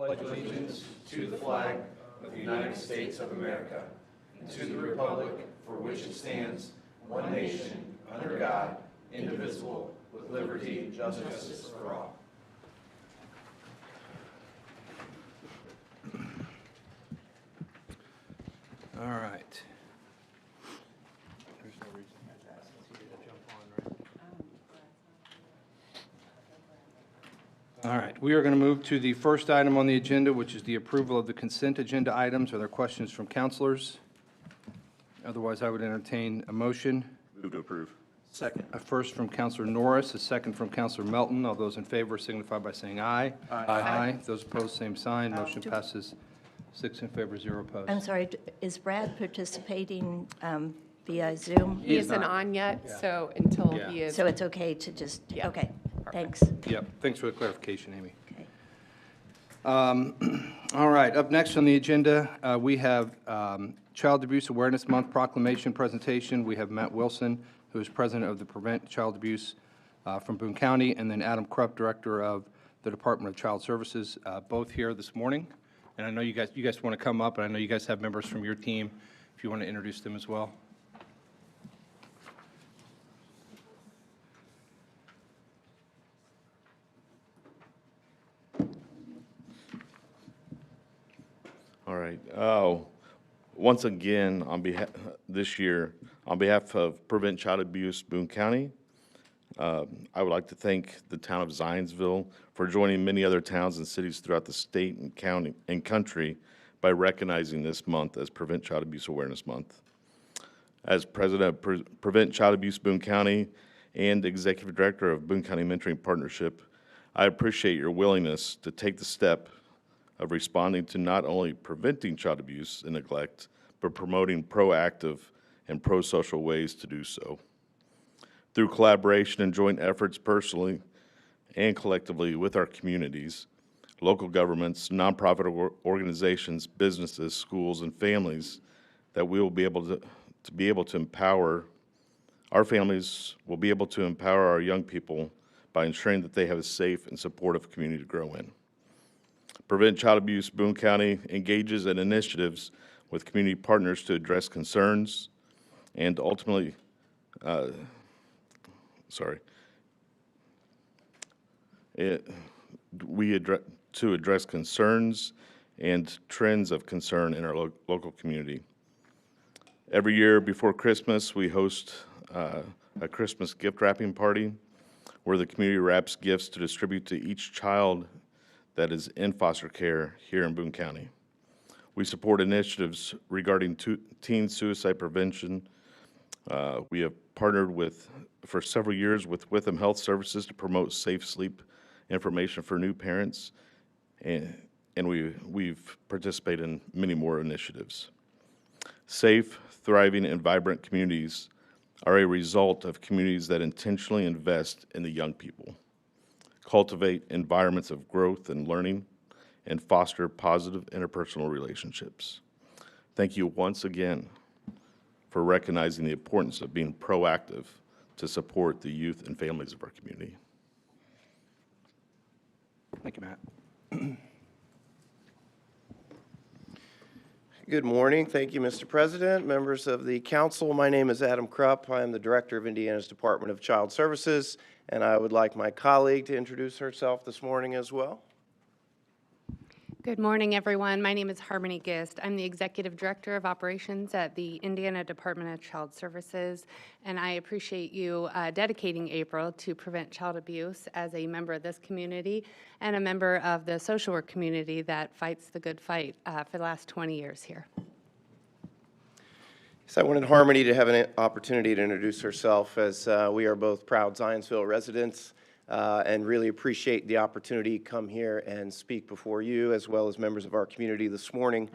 pledge allegiance to the flag of the United States of America and to the republic for which it stands, one nation, under God, indivisible, with liberty and justice for all. All right. There's no reason to ask you to jump on, right? All right. We are going to move to the first item on the agenda, which is the approval of the consent agenda items. Are there questions from counselors? Otherwise, I would entertain a motion. Move to approve. Second. A first from Counselor Norris, a second from Counselor Melton. All those in favor signify by saying aye. Aye. Those opposed, same sign. Motion passes 6 in favor, 0 opposed. I'm sorry, is Brad participating via Zoom? He isn't on yet, so until Yeah. he is. So it's okay to just, Yeah. okay, thanks. Yep. Thanks for the clarification, Amy. Okay. All right, up next on the agenda, we have Child Abuse Awareness Month proclamation presentation. We have Matt Wilson, who is president of the Prevent Child Abuse from Boone County, and then Adam Krupp, director of the Department of Child Services, both here this morning. And I know you guys want to come up, and I know you guys have members from your team, if you want to introduce them as well. All right. Once again, this year, on behalf of Prevent Child Abuse Boone County, I would like to thank the town of Zionsville for joining many other towns and cities throughout the state and county and country by recognizing this month as Prevent Child Abuse Awareness Month. As president of Prevent Child Abuse Boone County and executive director of Boone County Mentoring Partnership, I appreciate your willingness to take the step of responding to not only preventing child abuse and neglect, but promoting proactive and pro-social ways to do so. Through collaboration and joint efforts personally and collectively with our communities, local governments, nonprofit organizations, businesses, schools, and families, that we will be able to empower, our families will be able to empower our young people by ensuring that they have a safe and supportive community to grow in. Prevent Child Abuse Boone County engages in initiatives with community partners to address concerns and ultimately, to address concerns and trends of concern in our local community. Every year before Christmas, we host a Christmas gift wrapping party where the community wraps gifts to distribute to each child that is in foster care here in Boone County. We support initiatives regarding teen suicide prevention. We have partnered for several years with Witham Health Services to promote safe sleep information for new parents, and we've participated in many more initiatives. Safe, thriving, and vibrant communities are a result of communities that intentionally invest in the young people, cultivate environments of growth and learning, and foster positive interpersonal relationships. Thank you once again for recognizing the importance of being proactive to support the youth and families of our community. Thank you, Matt. Good morning. Thank you, Mr. President, members of the council. My name is Adam Krupp. I am the director of Indiana's Department of Child Services, and I would like my colleague to introduce herself this morning as well. Good morning, everyone. My name is Harmony Gist. I'm the Executive Director of Operations at the Indiana Department of Child Services, and I appreciate you dedicating April to prevent child abuse as a member of this community and a member of the social work community that fights the good fight for the last 20 years here. So I wanted Harmony to have an opportunity to introduce herself, as we are both proud Zionsville residents and really appreciate the opportunity to come here and speak before you as well as members of our community this morning.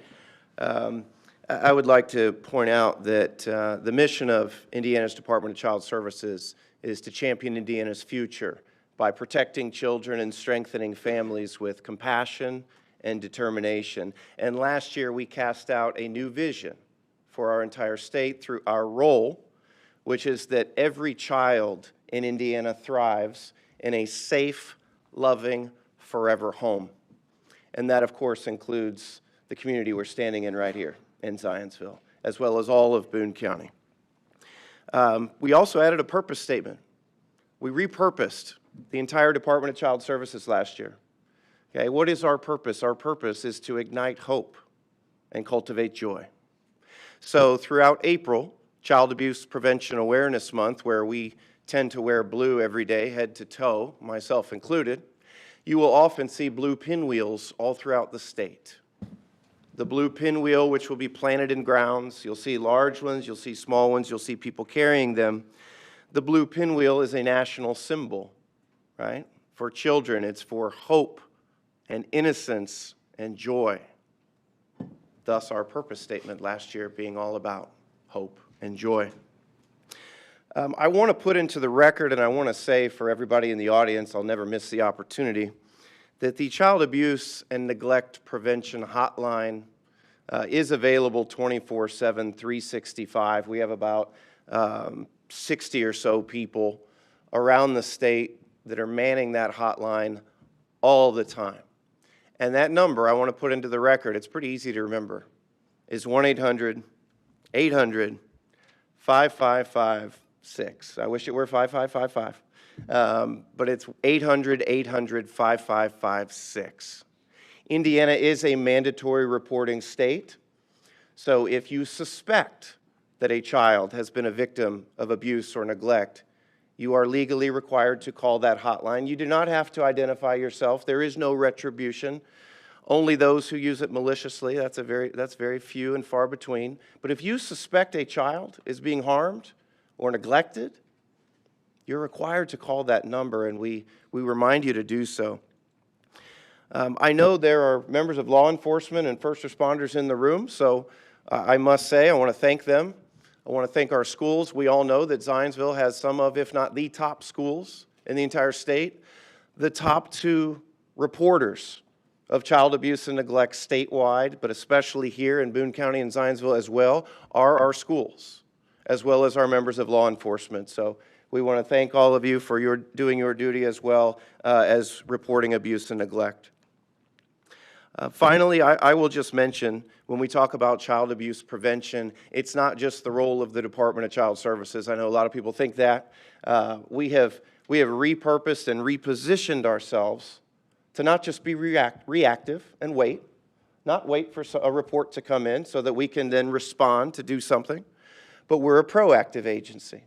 I would like to point out that the mission of Indiana's Department of Child Services is to champion Indiana's future by protecting children and strengthening families with compassion and determination. And last year we cast out a new vision for our entire state through our role, which is that every child in Indiana thrives in a safe, loving, forever home. And that, of course, includes the community we're standing in right here in Zionsville, as well as all of Boone County. We also added a purpose statement. We repurposed the entire Department of Child Services last year. Okay, what is our purpose? Our purpose is to ignite hope and cultivate joy. So throughout April, Child Abuse Prevention Awareness Month, where we tend to wear blue every day, head to toe, myself included, you will often see blue pinwheels all throughout the state. The blue pinwheel, which will be planted in grounds, you'll see large ones, you'll see small ones, you'll see people carrying them. The blue pinwheel is a national symbol, right? For children, it's for hope and innocence and joy. Thus, our purpose statement last year being all about hope and joy. I want to put into the record, and I want to say for everybody in the audience, I'll never miss the opportunity, that the Child Abuse and Neglect Prevention Hotline is available 24/7, 365. We have about 60 or so people around the state that are manning that hotline all the time. And that number, I want to put into the record, it's pretty easy to remember, is 1-800-800-5556. I wish it were 5555. But it's 800-800-5556. Indiana is a mandatory reporting state, so if you suspect that a child has been a victim of abuse or neglect, you are legally required to call that hotline. You do not have to identify yourself. There is no retribution. Only those who use it maliciously, that's very few and far between. But if you suspect a child is being harmed or neglected, you're required to call that number, and we remind you to do so. I know there are members of law enforcement and first responders in the room, so I must say I want to thank them. I want to thank our schools. We all know that Zionsville has some of, if not the top schools in the entire state. The top 2 reporters of child abuse and neglect statewide, but especially here in Boone County and Zionsville as well, are our schools, as well as our members of law enforcement. So we want to thank all of you for doing your duty as well as reporting abuse and neglect. Finally, I will just mention, when we talk about child abuse prevention, it's not just the role of the Department of Child Services. I know a lot of people think that. We have repurposed and repositioned ourselves to not just be reactive and wait, not wait for a report to come in so that we can then respond to do something, but we're a proactive agency.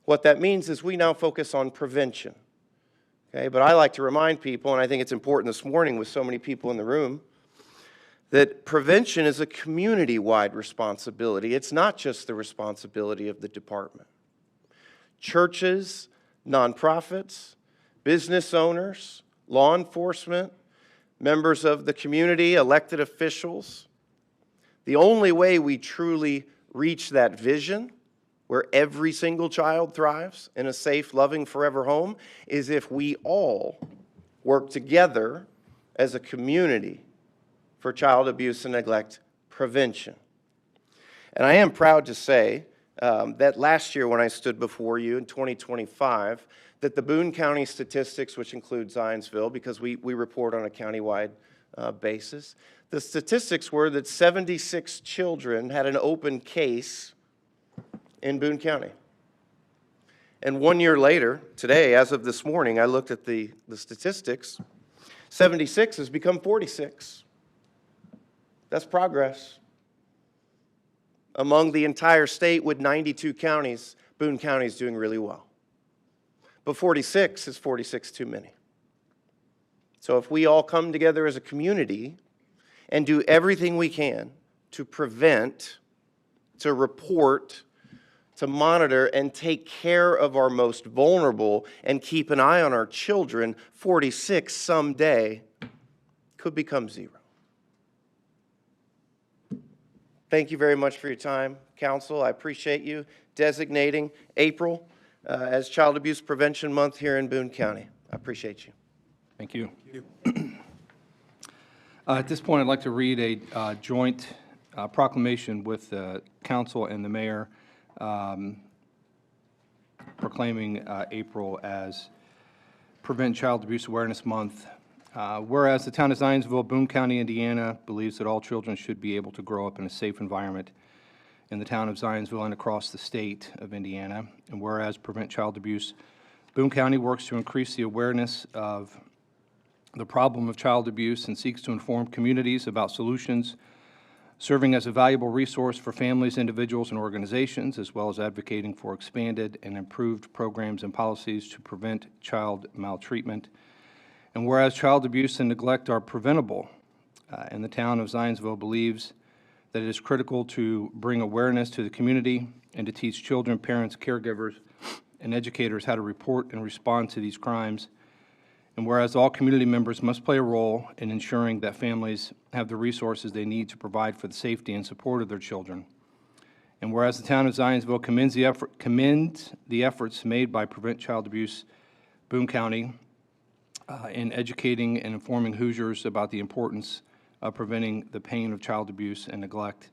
What that means is we now focus on prevention. Okay, but I like to remind people, and I think it's important this morning with so many people in the room, that prevention is a community-wide responsibility. It's not just the responsibility of the department. Churches, nonprofits, business owners, law enforcement, members of the community, elected officials. The only way we truly reach that vision where every single child thrives in a safe, loving, forever home is if we all work together as a community for child abuse and neglect prevention. And I am proud to say that last year when I stood before you in 2025, that the Boone County statistics, which include Zionsville, because we report on a countywide basis, the statistics were that 76 children had an open case in Boone County. And 1 year later, today, as of this morning, I looked at the statistics, 76 has become 46. That's progress. Among the entire state with 92 counties, Boone County is doing really well. But 46 is 46 too many. So if we all come together as a community and do everything we can to prevent, to report, to monitor and take care of our most vulnerable and keep an eye on our children, 46 someday could become 0. Thank you very much for your time, Council. I appreciate you designating April as Child Abuse Prevention Month here in Boone County. I appreciate you. Thank you. At this point, I'd like to read a joint proclamation with the council and the mayor proclaiming April as Prevent Child Abuse Awareness Month. Whereas the town of Zionsville, Boone County, Indiana, believes that all children should be able to grow up in a safe environment in the town of Zionsville and across the state of Indiana. And whereas Prevent Child Abuse Boone County works to increase the awareness of the problem of child abuse and seeks to inform communities about solutions, serving as a valuable resource for families, individuals, and organizations, as well as advocating for expanded and improved programs and policies to prevent child maltreatment. And whereas child abuse and neglect are preventable, and the town of Zionsville believes that it is critical to bring awareness to the community and to teach children, parents, caregivers, and educators how to report and respond to these crimes. And whereas all community members must play a role in ensuring that families have the resources they need to provide for the safety and support of their children. And whereas the town of Zionsville commends the efforts made by Prevent Child Abuse Boone County in educating and informing Hoosiers about the importance of preventing the pain of child abuse and neglect.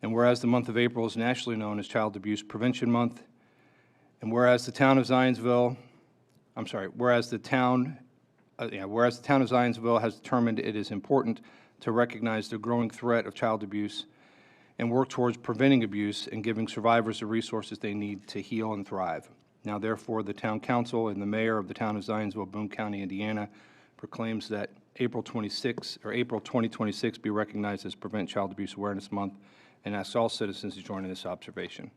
And whereas the month of April is nationally known as Child Abuse Prevention Month, and whereas the town of Zionsville, whereas the town of Zionsville has determined it is important to recognize the growing threat of child abuse and work towards preventing abuse and giving survivors the resources they need to heal and thrive. Now, therefore, the town council and the mayor of the town of Zionsville, Boone County, Indiana, proclaims that April 2026 be recognized as Prevent Child Abuse Awareness Month and asks all citizens to join in this observation.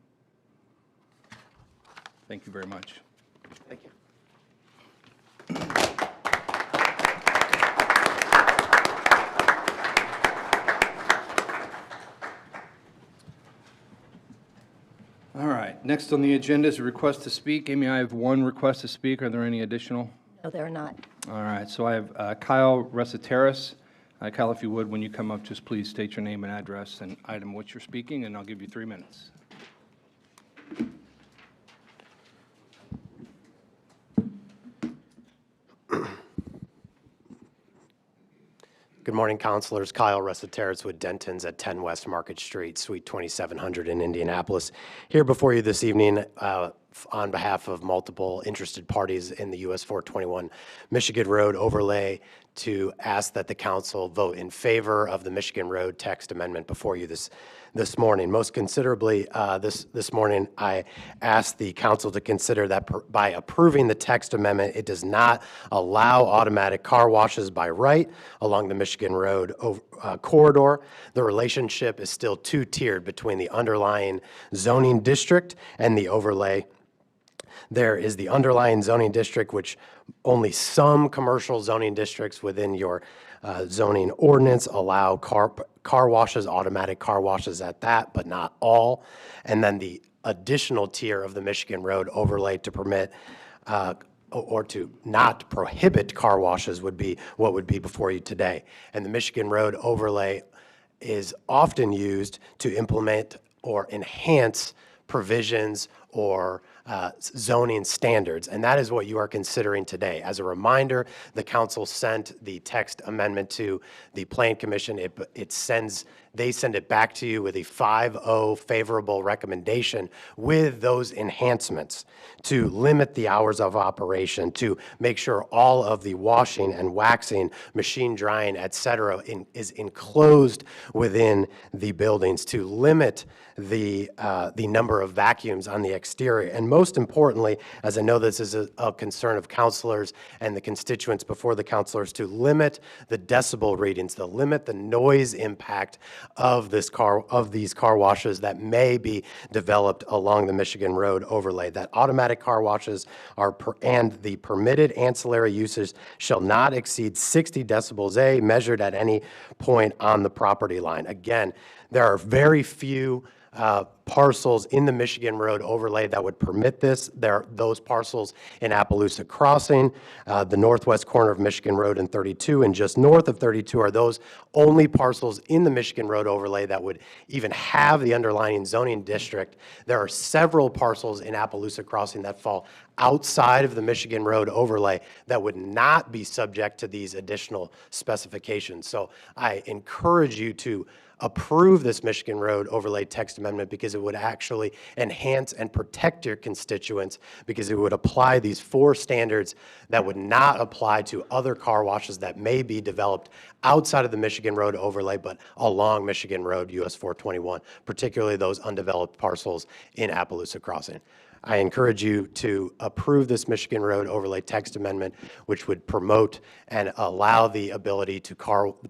Thank you very much. Thank you. All right, next on the agenda is a request to speak. Amy, I have one request to speak. Are there any additional? No, they're not. All right, so I have Kyle Reciteris. Kyle, if you would, when you come up, just please state your name and address and item which you're speaking, and I'll give you 3 minutes. Good morning, councilors. Kyle Reciteris with Denton's at 10 West Market Street, Suite 2700 in Indianapolis. Here before you this evening on behalf of multiple interested parties in the US 421 Michigan Road overlay to ask that the council vote in favor of the Michigan Road text amendment before you this morning. Most considerably, this morning, I asked the council to consider that by approving the text amendment, it does not allow automatic car washes by right along the Michigan Road corridor. The relationship is still two-tiered between the underlying zoning district and the overlay. There is the underlying zoning district, which only some commercial zoning districts within your zoning ordinance allow car washes, automatic car washes at that, but not all. And then the additional tier of the Michigan Road overlay to permit or to not prohibit car washes would be what would be before you today. And the Michigan Road overlay is often used to implement or enhance provisions or zoning standards, and that is what you are considering today. As a reminder, the council sent the text amendment to the Plan Commission. They send it back to you with a 5-0 favorable recommendation with those enhancements to limit the hours of operation, to make sure all of the washing and waxing, machine drying, et cetera, is enclosed within the buildings, to limit the number of vacuums on the exterior. And most importantly, as I know this is a concern of councilors and the constituents before the councilors, to limit the decibel readings, to limit the noise impact of these car washes that may be developed along the Michigan Road overlay. That automatic car washes and the permitted ancillary uses shall not exceed 60 decibels measured at any point on the property line. Again, there are very few parcels in the Michigan Road overlay that would permit this. There are those parcels in Appaloosa Crossing, the northwest corner of Michigan Road and 32, and just north of 32 are those only parcels in the Michigan Road overlay that would even have the underlying zoning district. There are several parcels in Appaloosa Crossing that fall outside of the Michigan Road overlay that would not be subject to these additional specifications. So I encourage you to approve this Michigan Road overlay text amendment because it would actually enhance and protect your constituents because it would apply these 4 standards that would not apply to other car washes that may be developed outside of the Michigan Road overlay, but along Michigan Road, US 421, particularly those undeveloped parcels in Appaloosa Crossing. I encourage you to approve this Michigan Road overlay text amendment, which would promote and allow the ability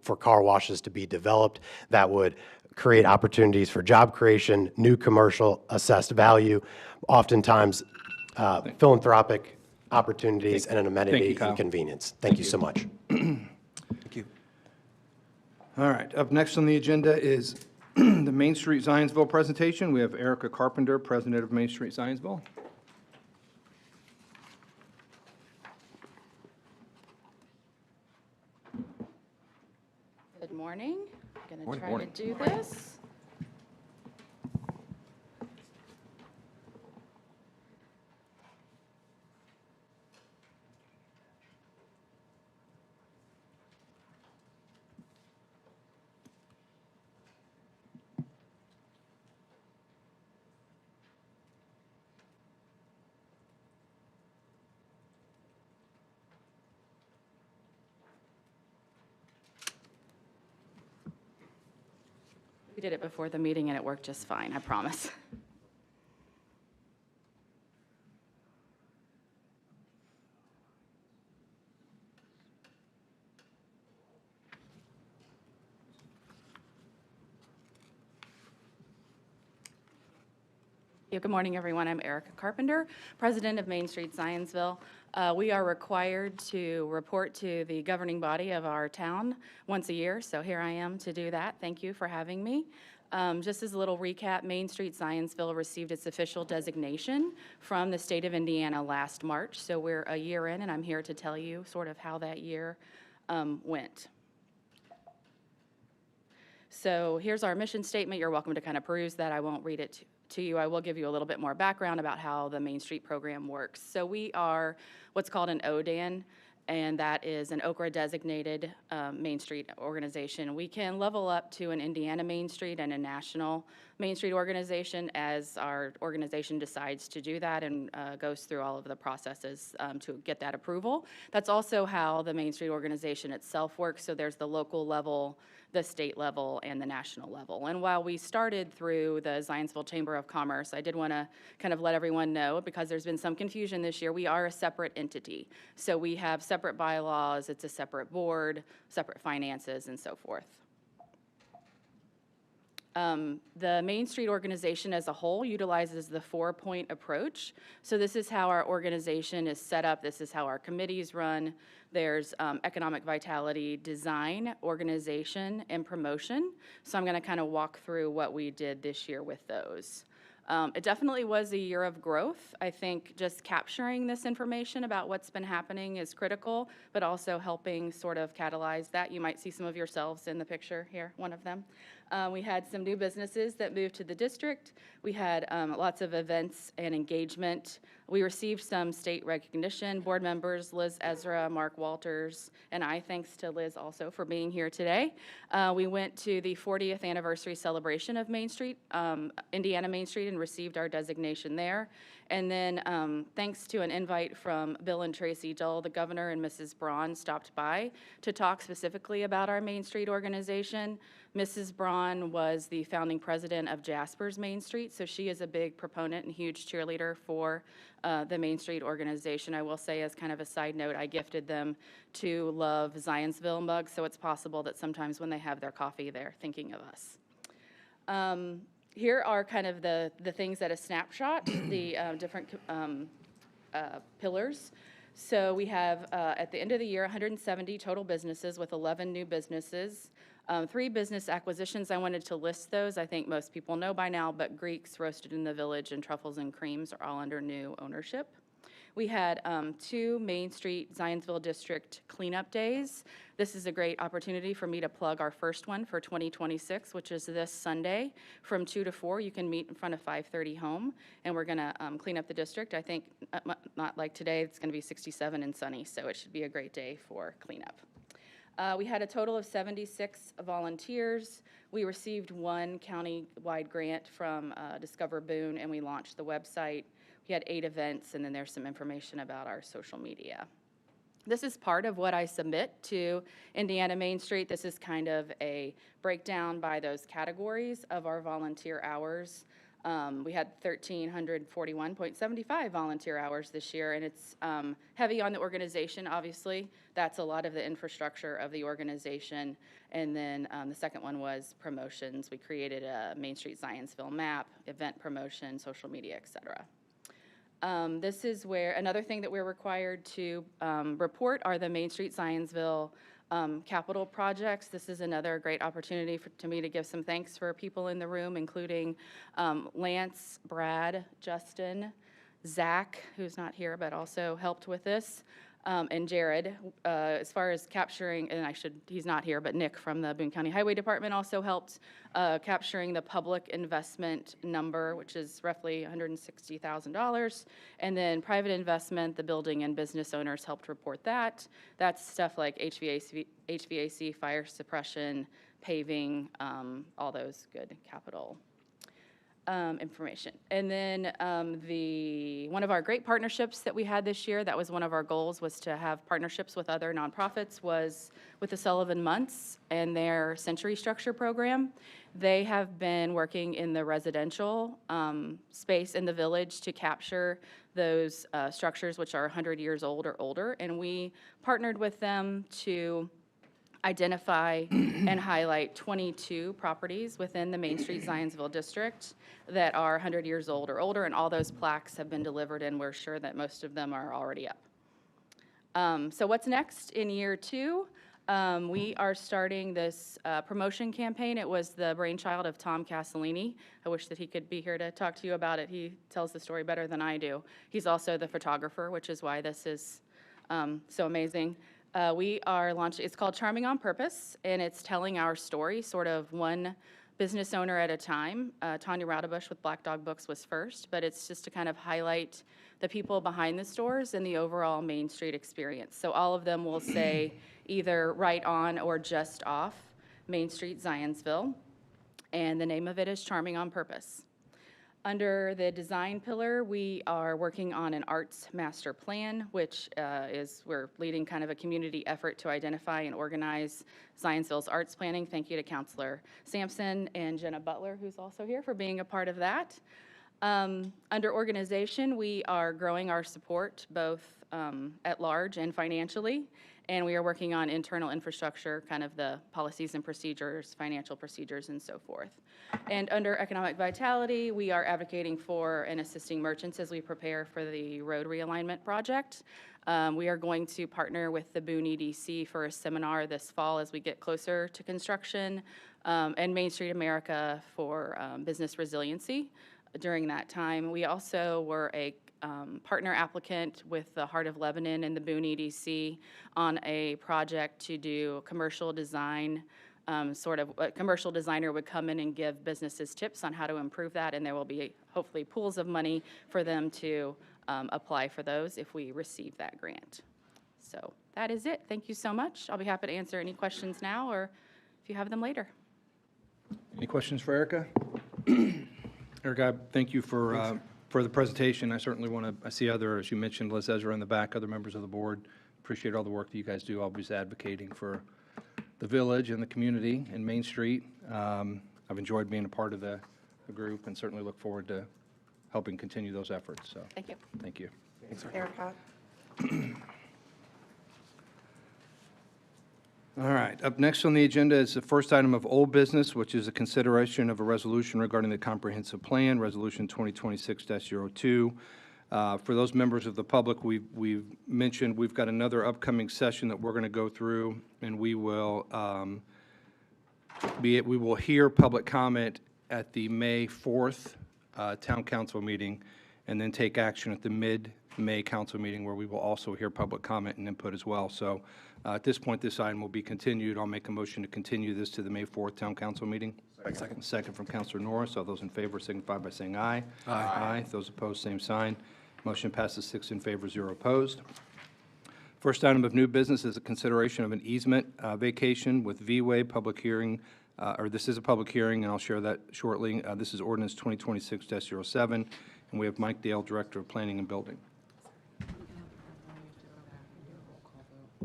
for car washes to be developed that would create opportunities for job creation, new commercial assessed value, oftentimes philanthropic opportunities, and an amenity Kyle. and convenience. Thank you so much. Thank you. All right, up next on the agenda is the Main Street Zionsville presentation. We have Erica Carpenter, President of Main Street Zionsville. Good morning. I'm going to try Morning. to do this. We did it before the meeting and it worked just fine, I promise. Good morning, everyone. I'm Erica Carpenter, President of Main Street Zionsville. We are required to report to the governing body of our town once a year, so here I am to do that. Thank you for having me. Just as a little recap, Main Street Zionsville received its official designation from the state of Indiana last March, so we're a year in, and I'm here to tell you sort of how that year went. So here's our mission statement. You're welcome to kind of peruse that. I won't read it to you. I will give you a little bit more background about how the Main Street program works. So we are what's called an ODAN, and that is an OKRA designated Main Street organization. We can level up to an Indiana Main Street and a national Main Street organization as our organization decides to do that and goes through all of the processes to get that approval. That's also how the Main Street organization itself works. So there's the local level, the state level, and the national level. And while we started through the Zionsville Chamber of Commerce, I did want to kind of let everyone know, because there's been some confusion this year, we are a separate entity. So we have separate bylaws, it's a separate board, separate finances, and so forth. The Main Street organization as a whole utilizes the 4-point approach. So this is how our organization is set up. This is how our committees run. There's economic vitality, design, organization, and promotion. So I'm going to kind of walk through what we did this year with those. It definitely was a year of growth. I think just capturing this information about what's been happening is critical, but also helping sort of catalyze that. You might see some of yourselves in the picture here, one of them. We had some new businesses that moved to the district. We had lots of events and engagement. We received some state recognition. Board members Liz Ezra, Mark Walters, and I, thanks to Liz also for being here today. We went to the 40th anniversary celebration of Main Street, Indiana Main Street, and received our designation there. And then thanks to an invite from Bill and Tracy Dull, the governor and Mrs. Braun stopped by to talk specifically about our Main Street organization. Mrs. Braun was the founding president of Jasper's Main Street, so she is a big proponent and huge cheerleader for the Main Street organization. I will say, as kind of a side note, I gifted them 2 Love Zionsville mugs, so it's possible that sometimes when they have their coffee, they're thinking of us. Here are kind of the things at a snapshot, the different pillars. So we have, at the end of the year, 170 total businesses with 11 new businesses. 3 business acquisitions. I wanted to list those. I think most people know by now, but Greeks, Roasted in the Village, and Truffles and Creams are all under new ownership. We had 2 Main Street Zionsville District cleanup days. This is a great opportunity for me to plug our first one for 2026, which is this Sunday from 2 to 4. You can meet in front of 530 Home, and we're going to clean up the district. I think, not like today, it's going to be 67 and sunny, so it should be a great day for cleanup. We had a total of 76 volunteers. We received one county-wide grant from Discover Boone, and we launched the website. We had 8 events, and then there's some information about our social media. This is part of what I submit to Indiana Main Street. This is kind of a breakdown by those categories of our volunteer hours. We had 1,341.75 volunteer hours this year, and it's heavy on the organization, obviously. That's a lot of the infrastructure of the organization. And then the second one was promotions. We created a Main Street Zionsville map, event promotion, social media, et cetera. This is where, another thing that we're required to report are the Main Street Zionsville capital projects. This is another great opportunity to me to give some thanks for people in the room, including Lance, Brad, Justin, Zach, who's not here but also helped with this, and Jared, as far as capturing, and he's not here, but Nick from the Boone County Highway Department also helped capturing the public investment number, which is roughly $160,000. And then private investment, the building and business owners helped report that. That's stuff like HVAC, fire suppression, paving, all those good capital information. And then one of our great partnerships that we had this year, that was one of our goals, was to have partnerships with other nonprofits, was with the Sullivan Months and their Century Structure program. They have been working in the residential space in the village to capture those structures which are 100 years old or older, and we partnered with them to identify and highlight 22 properties within the Main Street Zionsville district that are 100 years old or older, and all those plaques have been delivered, and we're sure that most of them are already up. So what's next in year 2? We are starting this promotion campaign. It was the brainchild of Tom Castellini. I wish that he could be here to talk to you about it. He tells the story better than I do. He's also the photographer, which is why this is so amazing. We are launching, it's called Charming on Purpose, and it's telling our story sort of one business owner at a time. Tanya Raudebush with Black Dog Books was first, but it's just to kind of highlight the people behind the stores and the overall Main Street experience. So all of them will say either right on or just off Main Street Zionsville, and the name of it is Charming on Purpose. Under the design pillar, we are working on an arts master plan, which we're leading kind of a community effort to identify and organize Zionsville's arts planning. Thank you to Counselor Sampson and Jenna Butler, who's also here, for being a part of that. Under organization, we are growing our support both at large and financially, and we are working on internal infrastructure, kind of the policies and procedures, financial procedures, and so forth. And under economic vitality, we are advocating for and assisting merchants as we prepare for the road realignment project. We are going to partner with the Boone EDC for a seminar this fall as we get closer to construction, and Main Street America for business resiliency during that time. We also were a partner applicant with the Heart of Lebanon and the Boone EDC on a project to do commercial design. Sort of a commercial designer would come in and give businesses tips on how to improve that, and there will be hopefully pools of money for them to apply for those if we receive that grant. So that is it. Thank you so much. I'll be happy to answer any questions now or if you have them later. Any questions for Erica? Erica, thank you for the presentation. I certainly want to, I see other, as you mentioned, Liz Ezra in the back, other members of the board. Appreciate all the work that you guys do, always advocating for the village and the community and Main Street. I've enjoyed being a part of the group and certainly look forward to helping continue those efforts. So Thank you. thank you. Erica. All right, up next on the agenda is the first item of old business, which is a consideration of a resolution regarding the comprehensive plan, Resolution 2026-02. For those members of the public, we've mentioned we've got another upcoming session that we're going to go through, and we will hear public comment at the May 4th Town Council meeting, and then take action at the mid-May council meeting, where we will also hear public comment and input as well. So at this point, this item will be continued. I'll make a motion to continue this to the May 4th Town Council meeting. Second. Second from Councilor Norris. All those in favor signify by saying aye. Aye. Those opposed, same sign. Motion passes 6 in favor, 0 opposed. First item of new business is a consideration of an easement vacation with V-Way public hearing, or this is a public hearing, and I'll share that shortly. This is ordinance 2026-07, and we have Mike Dale, Director of Planning and Building.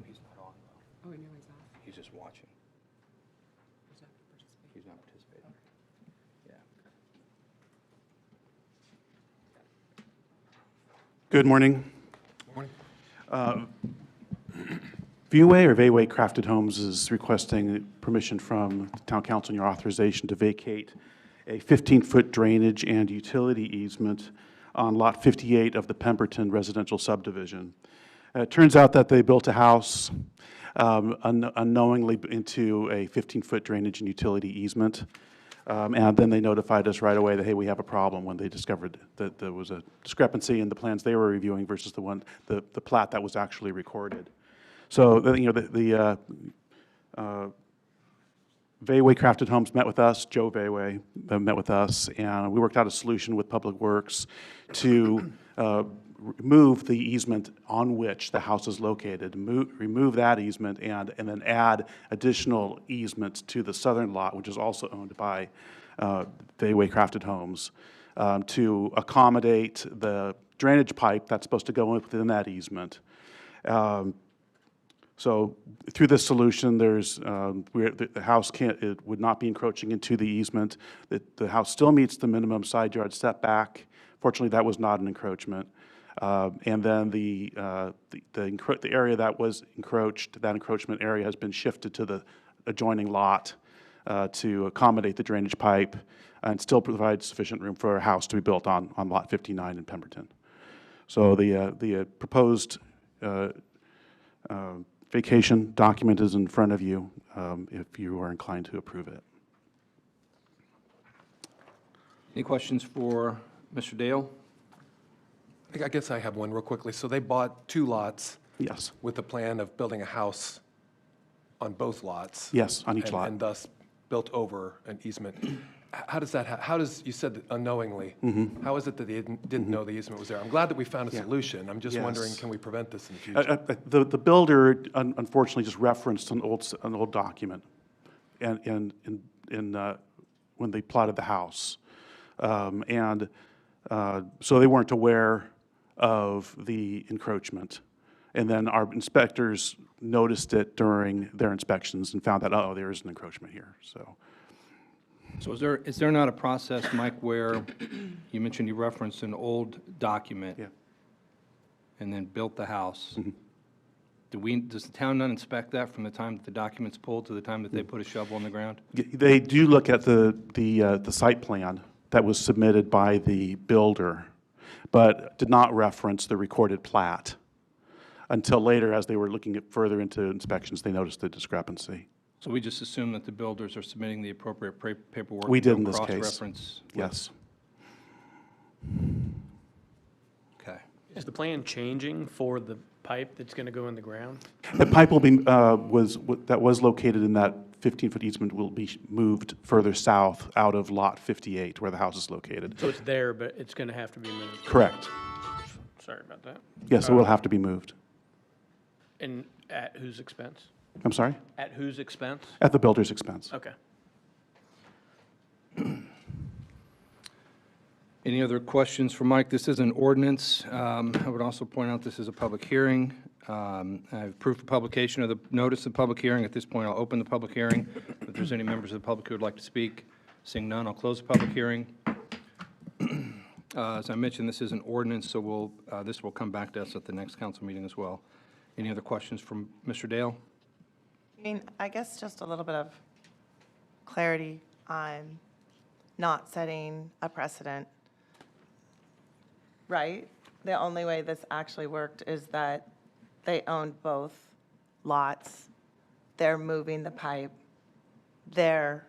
He's not on, though. Oh, no, he's not. He's just watching. He's not participating. He's not participating. Yeah. Good morning. Viewway or Vayway Crafted Homes is requesting permission from the Town Council and your authorization to vacate a 15-foot drainage and utility easement on Lot 58 of the Pemberton residential subdivision. It turns out that they built a house unknowingly into a 15-foot drainage and utility easement. And then they notified us right away that, hey, we have a problem, when they discovered that there was a discrepancy in the plans they were reviewing versus the plat that was actually recorded. So, you know, the Vayway Crafted Homes met with us, Joe Vayway met with us, and we worked out a solution with Public Works to remove the easement on which the house is located, remove that easement, and then add additional easements to the southern lot, which is also owned by Vayway Crafted Homes, to accommodate the drainage pipe that's supposed to go within that easement. So through this solution, there's the house would not be encroaching into the easement. The house still meets the minimum side yard setback. Fortunately, that was not an encroachment. And then the area that was encroached, that encroachment area has been shifted to the adjoining lot to accommodate the drainage pipe and still provide sufficient room for a house to be built on Lot 59 in Pemberton. So the proposed vacation document is in front of you if you are inclined to approve it. Any questions for Mr. Dale? I guess I have one real quickly. So they bought 2 lots Yes. with the plan of building a house on both lots? Yes, on each lot. And thus built over an easement. How does that, you said unknowingly. How is it that they didn't know the easement was there? I'm glad that we found a solution. I'm just wondering, Yes. can we prevent this in the future? The builder unfortunately just referenced an old document and when they plotted the house. So they weren't aware of the encroachment. And then our inspectors noticed it during their inspections and found that, oh, there is an encroachment here, so. So is there not a process, Mike, where you mentioned you referenced an old document Yeah. and then built the house? Does the town not inspect that from the time that the document's pulled to the time that they put a shovel in the ground? They do look at the site plan that was submitted by the builder, but did not reference the recorded plat. Until later, as they were looking at further into inspections, they noticed the discrepancy. So we just assume that the builders are submitting the appropriate paperwork? We did no in this case. Cross-reference? Yes. Okay. Is the plan changing for the pipe that's going to go in the ground? The pipe will be, that was located in that 15-foot easement will be moved further south out of Lot 58, where the house is located. So it's there, but it's going to have to be moved? Correct. Sorry about that. Yes, it will have to be moved. And at whose expense? I'm sorry? At whose expense? At the builder's expense. Okay. Any other questions for Mike? This is an ordinance. I would also point out this is a public hearing. I've approved the publication of the notice of public hearing. At this point, I'll open the public hearing. If there's any members of the public who would like to speak, seeing none, I'll close the public hearing. As I mentioned, this is an ordinance, so this will come back to us at the next council meeting as well. Any other questions from Mr. Dale? I guess just a little bit of clarity on not setting a precedent, right? The only way this actually worked is that they owned both lots. They're moving the pipe. Their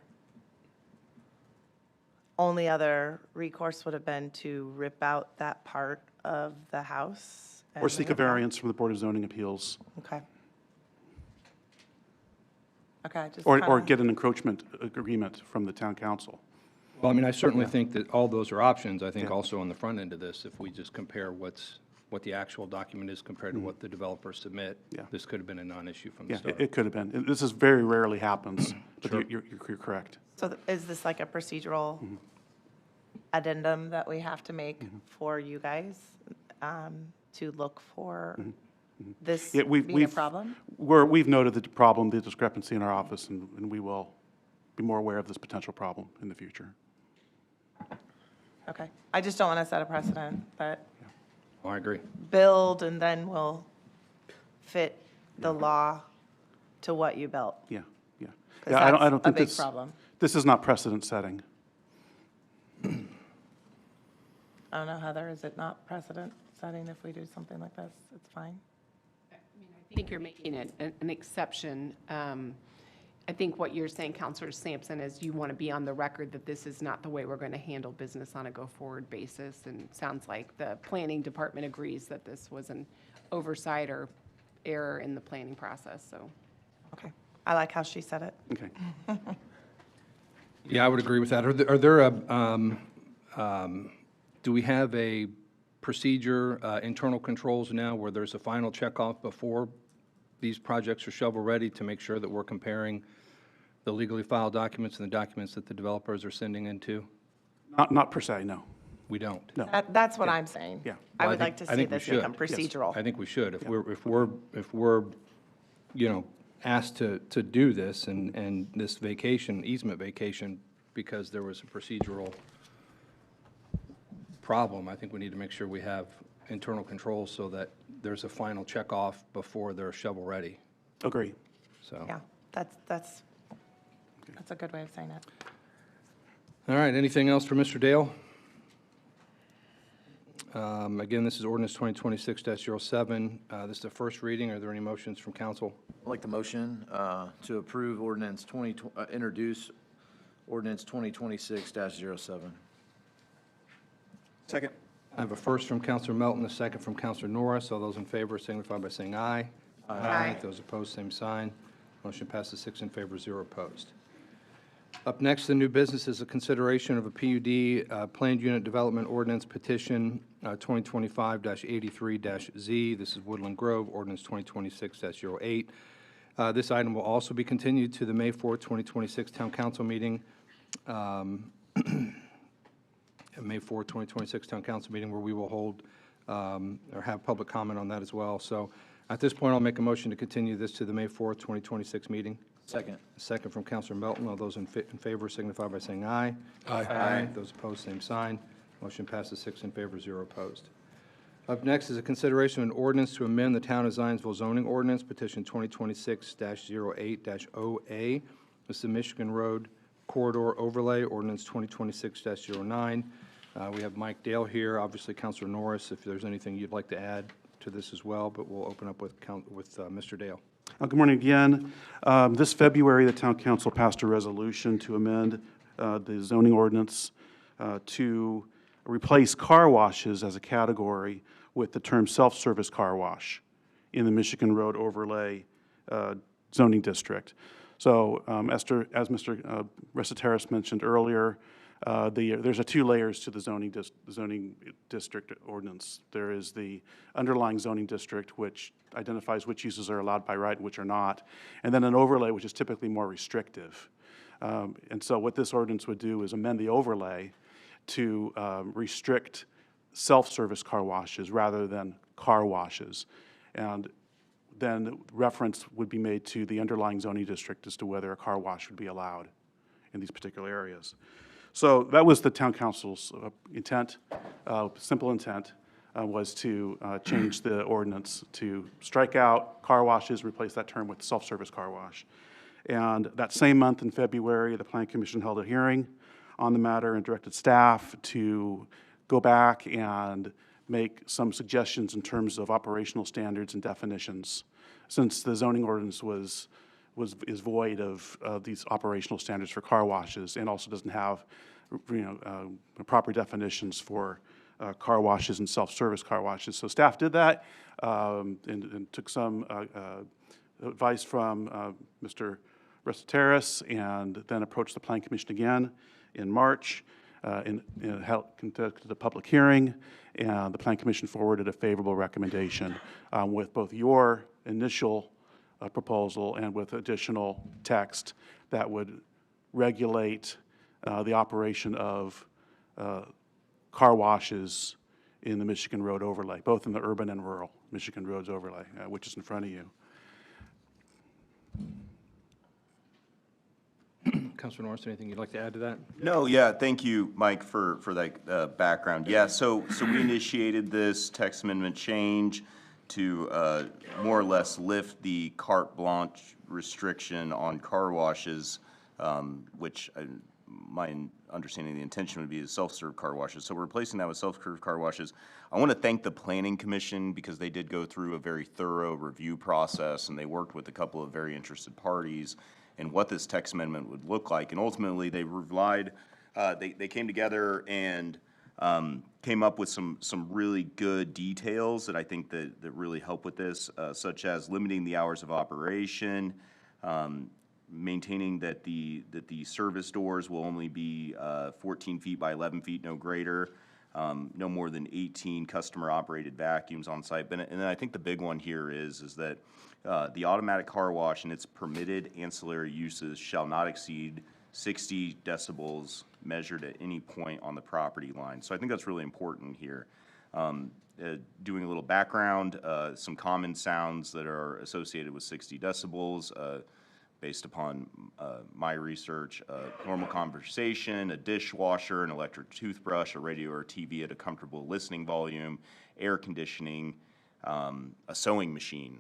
only other recourse would have been to rip out that part of the house. Or seek a variance from the Board of Zoning Appeals. Okay. Okay, just Or kinda- get an encroachment agreement from the town council. Well, I mean, I certainly think that all those are options. I think also on the front end of this, if we just compare what's what the actual document is compared to what the developers submit, Yeah. this could have been a non-issue from the Yeah, start. it could have been. And this is very rarely happens, but Sure. you're correct. So is this like a procedural addendum that we have to make for you guys to look for this Yeah, being a problem? We've noted the problem, the discrepancy in our office, and we will be more aware of this potential problem in the future. Okay. I just don't want to set a precedent that Oh, I agree. build and then we'll fit the law to what you built. Yeah, yeah. 'Cause Yeah, I that's don't a think big this, problem. this is not precedent setting. I don't know, Heather, is it not precedent setting if we do something like this? It's fine? I think you're making it an exception. I think what you're saying, Counselor Sampson, is you want to be on the record that this is not the way we're going to handle business on a go-forward basis. And it sounds like the planning department agrees that this was an oversight or error in the planning process, so. Okay. I like how she said it. Okay. Yeah, I would agree with that. Are there do we have a procedure, internal controls now where there's a final checkoff before these projects are shovel-ready to make sure that we're comparing the legally filed documents and the documents that the developers are sending into? Not per se, no. We don't. No. That's what I'm saying. Yeah. I Well, would like to I see think we this should. become Yes. procedural. I think we should. If we're, you know, asked to do this and this vacation, easement vacation, because there was a procedural problem, I think we need to make sure we have internal controls so that there's a final checkoff before they're shovel-ready, Agree. so. Yeah, that's a good way of saying it. All right, anything else for Mr. Dale? Again, this is ordinance 2026-07. This is the first reading. Are there any motions from council? I'd like the motion to approve ordinance introduce ordinance 2026-07. Second. I have a first from Counselor Melton, a second from Counselor Norris. All those in favor signify by saying aye. Aye. Those opposed, same sign. Motion passes 6 in favor, 0 opposed. Up next, the new business is a consideration of a PUD Planned Unit Development Ordinance Petition 2025-83-Z. This is Woodland Grove, Ordinance 2026-08. This item will also be continued to the May 4th, 2026 Town Council meeting. May 4th, 2026 Town Council meeting, where we will hold or have public comment on that as well. So at this point, I'll make a motion to continue this to the May 4th, 2026 meeting. Second. A second from Counselor Melton. All those in favor signify by saying aye. Aye. Those opposed, same sign. Motion passes 6 in favor, 0 opposed. Up next is a consideration of an ordinance to amend the Town of Zionsville zoning ordinance, petition 2026-08-OA. This is the Michigan Road Corridor Overlay, ordinance 2026-09. We have Mike Dale here, obviously Counselor Norris, if there's anything you'd like to add to this as well, but we'll open up with Mr. Dale. Good morning again. This February, the Town Council passed a resolution to amend the zoning ordinance to replace car washes as a category with the term self-service car wash in the Michigan Road Overlay zoning district. So as Mr. Reciteris mentioned earlier, there's two layers to the zoning district ordinance. There is the underlying zoning district, which identifies which uses are allowed by right and which are not, and then an overlay, which is typically more restrictive. And so what this ordinance would do is amend the overlay to restrict self-service car washes rather than car washes. And then reference would be made to the underlying zoning district as to whether a car wash would be allowed in these particular areas. So that was the Town Council's intent, simple intent, was to change the ordinance to strike out car washes, replace that term with self-service car wash. And that same month in February, the Plan Commission held a hearing on the matter and directed staff to go back and make some suggestions in terms of operational standards and definitions, since the zoning ordinance is void of these operational standards for car washes and also doesn't have, proper definitions for car washes and self-service car washes. So staff did that and took some advice from Mr. Reciteris and then approached the Plan Commission again in March. conducted a public hearing, and the Plan Commission forwarded a favorable recommendation with both your initial proposal and with additional text that would regulate the operation of car washes in the Michigan Road overlay, both in the urban and rural Michigan Roads overlay, which is in front of you. Councilor Norris, anything you'd like to add to that? No, yeah, thank you, Mike, for that background. Yeah, so we initiated this text amendment change to more or less lift the carte blanche restriction on car washes, which my understanding of the intention would be is self-serve car washes. So we're replacing that with self-serve car washes. I want to thank the Planning Commission because they did go through a very thorough review process, and they worked with a couple of very interested parties and what this text amendment would look like. And ultimately, they relied, they came together and came up with some really good details that I think that really help with this, such as limiting the hours of operation, maintaining that the service doors will only be 14 feet by 11 feet, no greater, no more than 18 customer-operated vacuums on site. And then I think the big one here is that the automatic car wash and its permitted ancillary uses shall not exceed 60 decibels measured at any point on the property line. So I think that's really important here. Doing a little background, some common sounds that are associated with 60 decibels, based upon my research, normal conversation, a dishwasher, an electric toothbrush, a radio or TV at a comfortable listening volume, air conditioning, a sewing machine,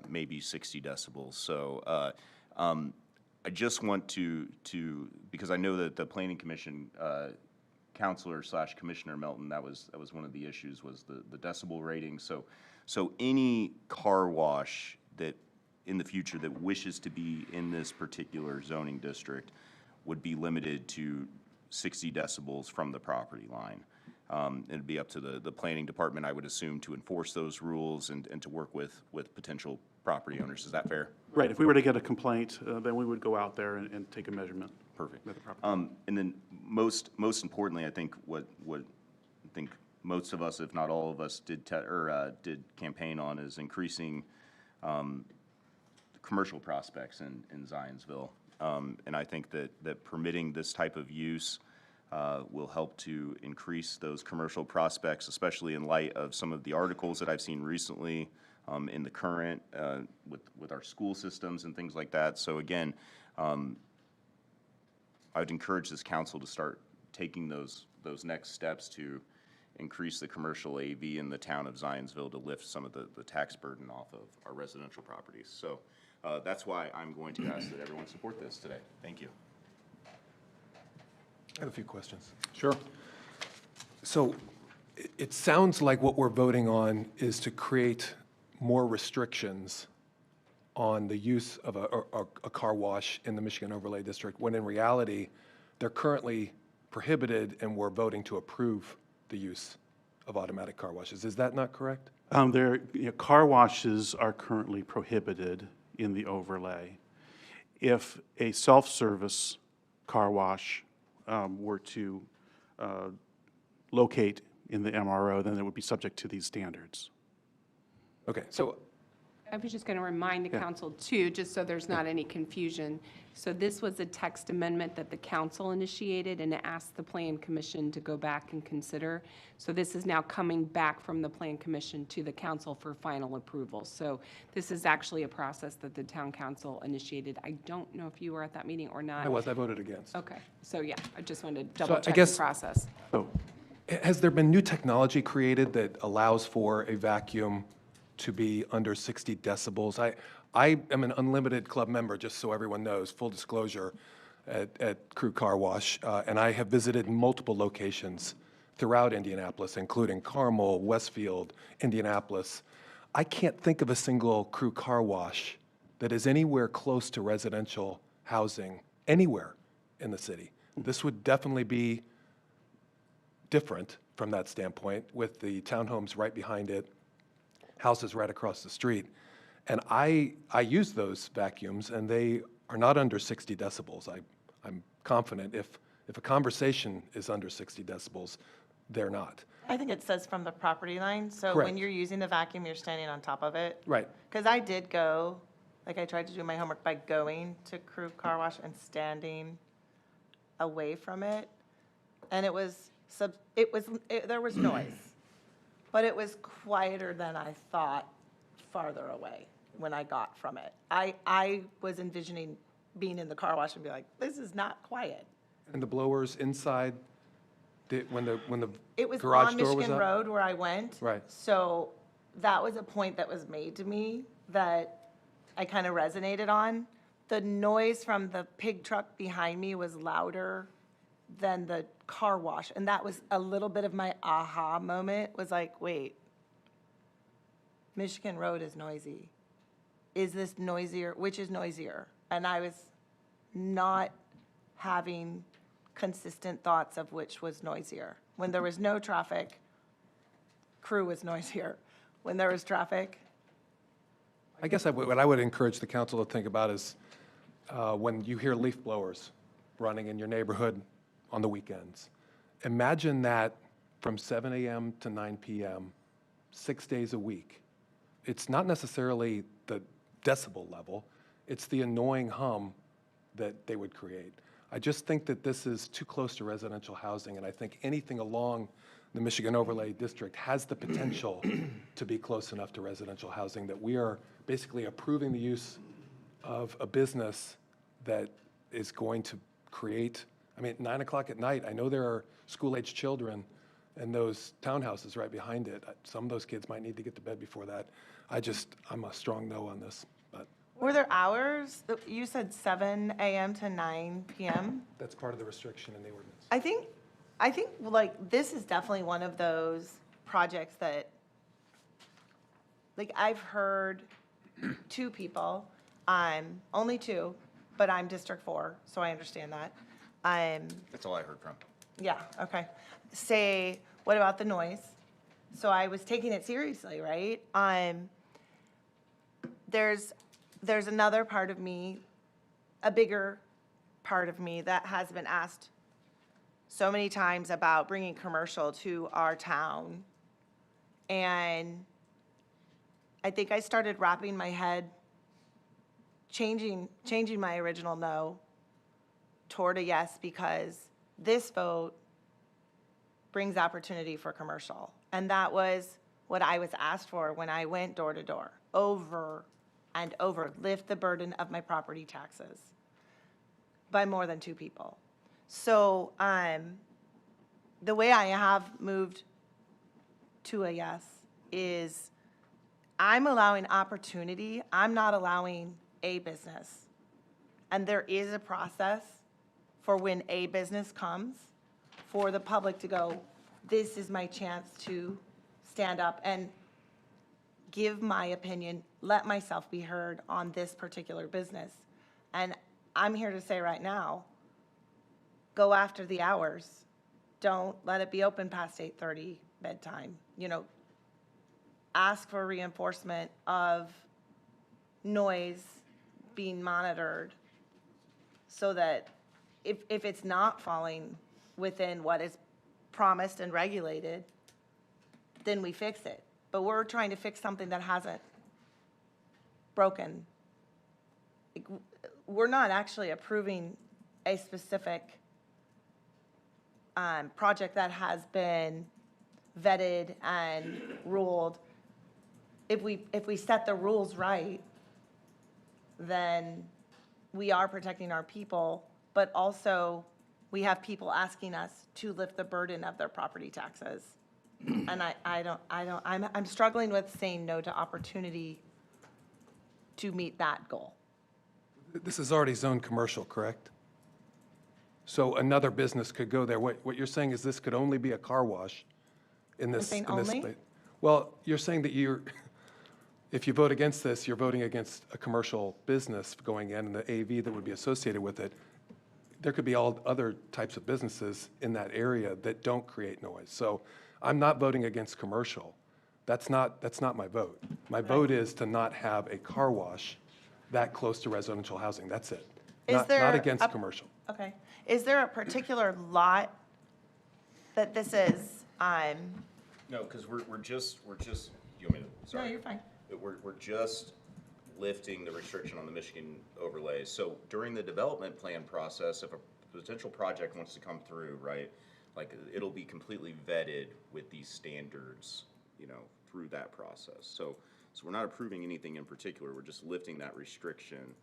maybe 60 decibels. So I just want to because I know that the Planning Commission counselor / Commissioner Melton, that was one of the issues, was the decibel rating. So any car wash that in the future that wishes to be in this particular zoning district would be limited to 60 decibels from the property line. It'd be up to the planning department, I would assume, to enforce those rules and to work with potential property owners. Is that fair? Right. If we were to get a complaint, then we would go out there and take a measurement. Perfect. And then most importantly, I think what I think most of us, if not all of us, did campaign on is increasing commercial prospects in Zionsville. And I think that permitting this type of use will help to increase those commercial prospects, especially in light of some of the articles that I've seen recently in the current with our school systems and things like that. So again, I would encourage this council to start taking those next steps to increase the commercial AV in the town of Zionsville to lift some of the tax burden off of our residential properties. So that's why I'm going to ask that everyone support this today. Thank you. I have a few questions. Sure. So it sounds like what we're voting on is to create more restrictions on the use of a car wash in the Michigan Overlay District, when in reality, they're currently prohibited and we're voting to approve the use of automatic car washes. Is that not correct? Car washes are currently prohibited in the overlay. If a self-service car wash were to locate in the MRO, then it would be subject to these standards. Okay, so I was just going to remind the council too, just so there's not any confusion. So this was a text amendment that the council initiated and asked the Plan Commission to go back and consider. So this is now coming back from the Plan Commission to the council for final approval. So this is actually a process that the town council initiated. I don't know if you were at that meeting or not. I voted against. Okay, so yeah, I just wanted to double I check the guess- process. Has there been new technology created that allows for a vacuum to be under 60 decibels? I am an Unlimited Club member, just so everyone knows, full disclosure, at Crew Car Wash, and I have visited multiple locations throughout Indianapolis, including Carmel, Westfield, Indianapolis. I can't think of a single Crew Car Wash that is anywhere close to residential housing anywhere in the city. This would definitely be different from that standpoint, with the townhomes right behind it, houses right across the street. And I use those vacuums, and they are not under 60 decibels. I'm confident if If a conversation is under 60 decibels, they're not. I think it says from the property line, so Correct. when you're using the vacuum, you're standing on top of it. Right. Because I did go, like I tried to do my homework by going to Crew Car Wash and standing away from it. And there was noise, but it was quieter than I thought farther away when I got from it. I was envisioning being in the car wash and be like, this is not quiet. And the blowers inside, when the It was garage on door was Michigan up? Road where I went. Right. So that was a point that was made to me that I kind of resonated on. The noise from the pig truck behind me was louder than the car wash. And that was a little bit of my aha moment, was like, wait, Michigan Road is noisy. Is this noisier? Which is noisier? And I was not having consistent thoughts of which was noisier. When there was no traffic, Crew was noisier. When there was traffic, I guess what I would encourage the council to think about is when you hear leaf blowers running in your neighborhood on the weekends. Imagine that from 7 a.m. to 9 p.m., 6 days a week. It's not necessarily the decibel level, it's the annoying hum that they would create. I just think that this is too close to residential housing, and I think anything along the Michigan Overlay District has the potential to be close enough to residential housing that we are basically approving the use of a business that is going to create, I mean, at 9 o'clock at night, I know there are school-aged children in those townhouses right behind it. Some of those kids might need to get to bed before that. I'm a strong no on this, but were there hours? You said 7 a.m. to 9 p.m.? that's part of the restriction in the ordinance. I think like this is definitely one of those projects that, like, I've heard two people, only two, but I'm District 4, so I understand that. That's all I heard from. Yeah, okay. Say, what about the noise? So I was taking it seriously, right? There's another part of me, a bigger part of me that has been asked so many times about bringing commercial to our town. And I think I started wrapping my head, changing my original no toward a yes, because this vote brings opportunity for commercial. And that was what I was asked for when I went door to door, over and over, lift the burden of my property taxes by more than two people. So the way I have moved to a yes is I'm allowing opportunity. I'm not allowing a business. And there is a process for when a business comes, for the public to go, this is my chance to stand up and give my opinion, let myself be heard on this particular business. And I'm here to say right now, go after the hours. Don't let it be open past 8:30 bedtime. Ask for reinforcement of noise being monitored so that if it's not falling within what is promised and regulated, then we fix it. But we're trying to fix something that hasn't broken. We're not actually approving a specific project that has been vetted and ruled. If we set the rules right, then we are protecting our people, but also we have people asking us to lift the burden of their property taxes. And I'm struggling with saying no to opportunity to meet that goal. This is already zoned commercial, correct? So another business could go there. What you're saying is this could only be a car wash in this. saying in this only? state. Well, you're saying that if you vote against this, you're voting against a commercial business going in and the AV that would be associated with it. There could be all other types of businesses in that area that don't create noise. So I'm not voting against commercial. That's not my vote. My vote is to not have a car wash that close to residential housing. That's it. there Not against a- commercial. Okay. Is there a particular lot that this is? No, because we're just, you want me to, sorry. No, you're fine. We're just lifting the restriction on the Michigan overlay. So during the development plan process, if a potential project wants to come through, right, like, it'll be completely vetted with these standards, through that process. So we're not approving anything in particular, we're just lifting that restriction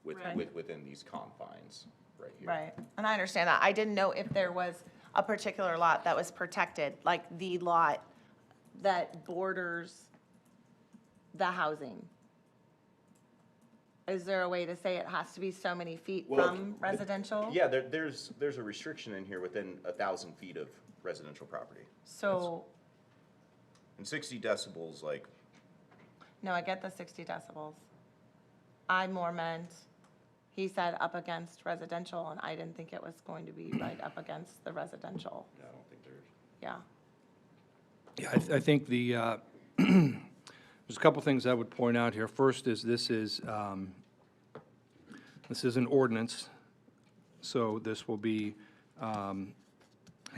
within these confines right here. Right. And I understand that. I didn't know if there was a particular lot that was protected, like the lot that borders the housing. Is there a way to say it has to be so many feet from residential? Yeah, there's a restriction in here within 1,000 feet of residential property. So, And 60 decibels, like, no, I get the 60 decibels. I more meant, he said up against residential, and I didn't think it was going to be right up against the residential. I don't think there's. Yeah. Yeah, I think there's a couple things I would point out here. First is this is an ordinance, so this will be, I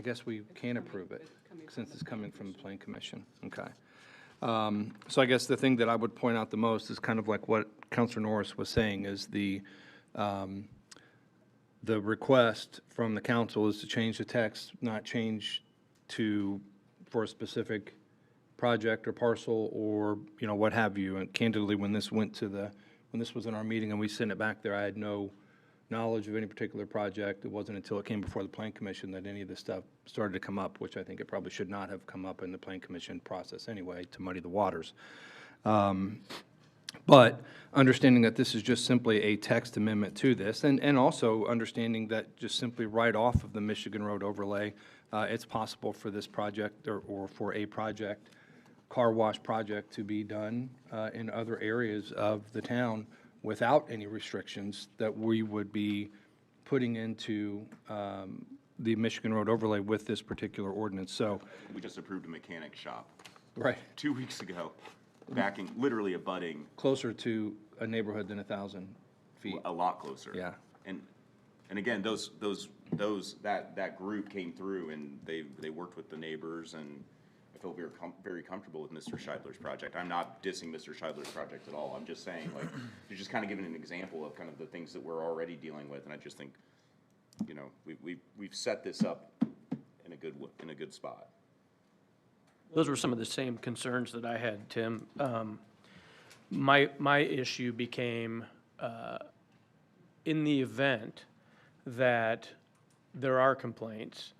guess we can approve it since it's coming from the Plan Commission. Okay. So I guess the thing that I would point out the most is kind of like what Councilor Norris was saying, is the request from the council is to change the text, not change for a specific project or parcel or, what have you. And candidly, when this was in our meeting and we sent it back there, I had no knowledge of any particular project. It wasn't until it came before the Plan Commission that any of this stuff started to come up, which I think it probably should not have come up in the Plan Commission process anyway, to muddy the waters. But understanding that this is just simply a text amendment to this, and also understanding that just simply right off of the Michigan Road overlay, it's possible for this project or for a project, car wash project, to be done in other areas of the town without any restrictions that we would be putting into the Michigan Road overlay with this particular ordinance. So, We just approved a mechanic shop right, 2 weeks ago, literally abutting, closer to a neighborhood than 1,000 feet. a lot closer. Yeah. And again, that group came through and they worked with the neighbors, and I felt very comfortable with Mr. Scheidler's project. I'm not dissing Mr. Scheidler's project at all. I'm just saying, like, you're just kind of giving an example of kind of the things that we're already dealing with, and I just think, we've set this up in a good spot. Those were some of the same concerns that I had, Tim. My issue became, in the event that there are complaints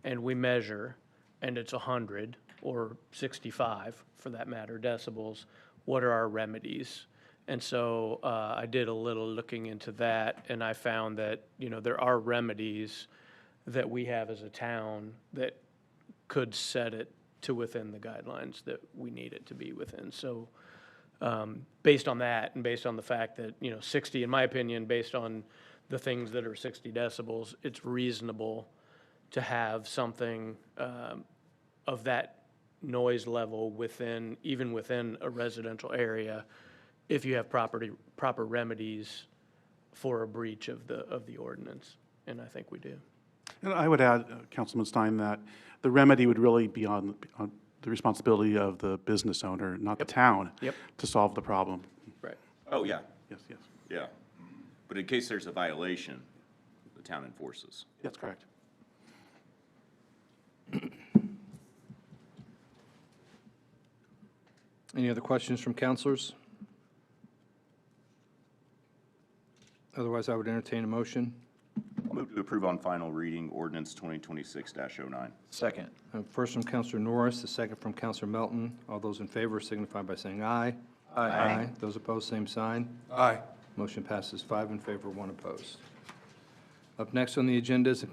and we measure and it's 100 or 65, for that matter, decibels, what are our remedies? And so I did a little looking into that, and I found that, there are remedies that we have as a town that could set it to within the guidelines that we need it to be within. So based on that, and based on the fact that, 60, in my opinion, based on the things that are 60 decibels, it's reasonable to have something of that noise level even within a residential area, if you have proper remedies for a breach of the ordinance, and I think we do. And I would add, Councilman Stein, that the remedy would really be on the responsibility of the business owner, not the town, to solve the problem. Right. Oh, yeah. Yes, yes. Yeah. But in case there's a violation, the town enforces. That's correct. Any other questions from counselors? Otherwise, I would entertain a motion. I'll move to approve on final reading ordinance 2026-09. Second. First from Counselor Norris, a second from Counselor Melton. All those in favor signify by saying aye. Aye. Those opposed, same sign. Aye. Motion passes 5 in favor, 1 opposed. Up next on the agenda is a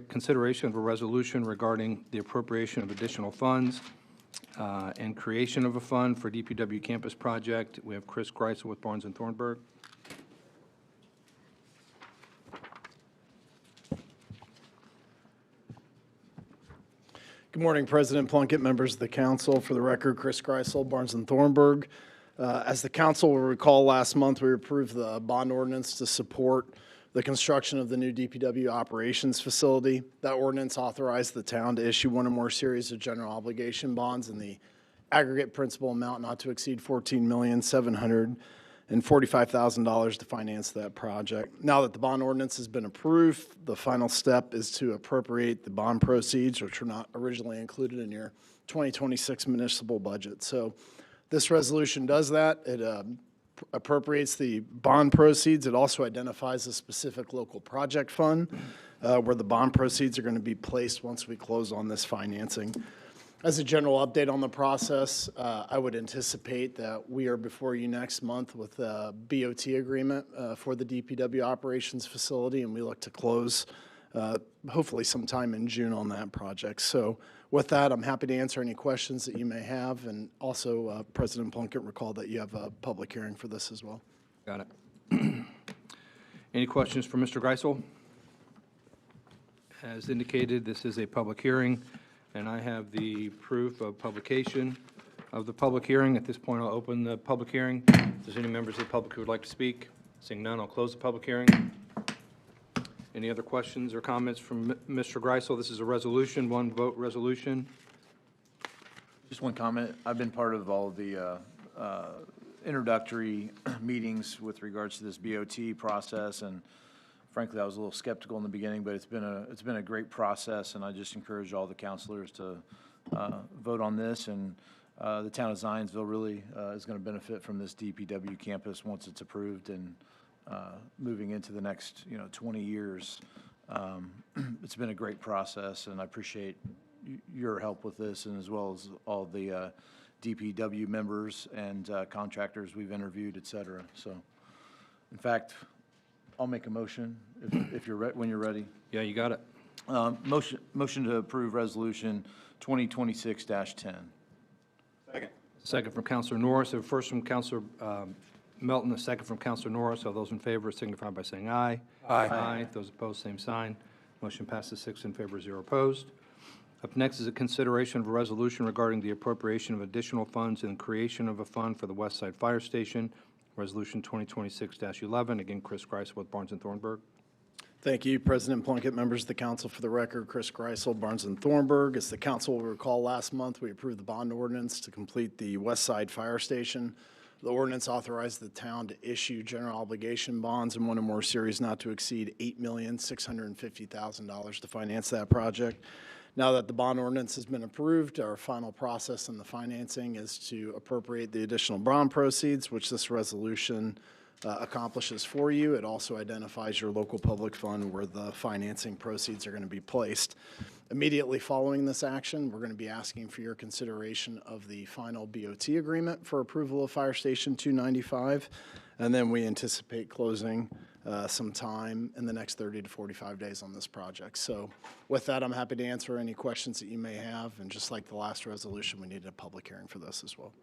consideration of a resolution regarding the appropriation of additional funds and creation of a fund for DPW campus project. We have Chris Greisel with Barnes and Thornburg. Good morning, President Plunkett, members of the council. For the record, Chris Greisel, Barnes and Thornburg. As the council will recall, last month we approved the bond ordinance to support the construction of the new DPW operations facility. That ordinance authorized the town to issue one or more series of general obligation bonds in the aggregate principal amount not to exceed $14,745,000 to finance that project. Now that the bond ordinance has been approved, the final step is to appropriate the bond proceeds, which were not originally included in your 2026 municipal budget. So this resolution does that. It appropriates the bond proceeds. It also identifies a specific local project fund where the bond proceeds are going to be placed once we close on this financing. As a general update on the process, I would anticipate that we are before you next month with a BOT agreement for the DPW operations facility, and we look to close hopefully sometime in June on that project. So with that, I'm happy to answer any questions that you may have, and also President Plunkett, recall that you have a public hearing for this as well. Got it. Any questions for Mr. Greisel? As indicated, this is a public hearing, and I have the proof of publication of the public hearing. At this point, I'll open the public hearing. If there's any members of the public who would like to speak, seeing none, I'll close the public hearing. Any other questions or comments from Mr. Greisel? This is a resolution, one vote resolution. Just one comment. I've been part of all of the introductory meetings with regards to this BOT process, and frankly, I was a little skeptical in the beginning, but it's been a great process, and I just encourage all the counselors to vote on this. And the town of Zionsville really is going to benefit from this DPW campus once it's approved, and moving into the next 20 years. It's been a great process, and I appreciate your help with this, and as well as all the DPW members and contractors we've interviewed, et cetera. So, in fact, I'll make a motion if you're when you're ready. Yeah, you got it. Motion to approve resolution 2026-10. Second from Counselor Norris. So first from Counselor Melton, a second from Counselor Norris. All those in favor signify by saying aye. Aye. Those opposed, same sign. Motion passes 6 in favor, 0 opposed. Up next is a consideration of a resolution regarding the appropriation of additional funds and creation of a fund for the West Side Fire Station, Resolution 2026-11. Again, Chris Greisel with Barnes & Thornburg. Thank you, President Plunkett, members of the council. For the record, Chris Greisel, Barnes & Thornburg. As the council will recall, last month we approved the bond ordinance to complete the West Side Fire Station. The ordinance authorized the town to issue general obligation bonds in one or more series not to exceed $8,650,000 to finance that project. Now that the bond ordinance has been approved, our final process in the financing is to appropriate the additional bond proceeds, which this resolution accomplishes for you. It also identifies your local public fund where the financing proceeds are going to be placed. Immediately following this action, we're going to be asking for your consideration of the final BOT agreement for approval of Fire Station 295, and then we anticipate closing sometime in the next 30 to 45 days on this project. So with that, I'm happy to answer any questions that you may have, and just like the last resolution, we needed a public hearing for this as well.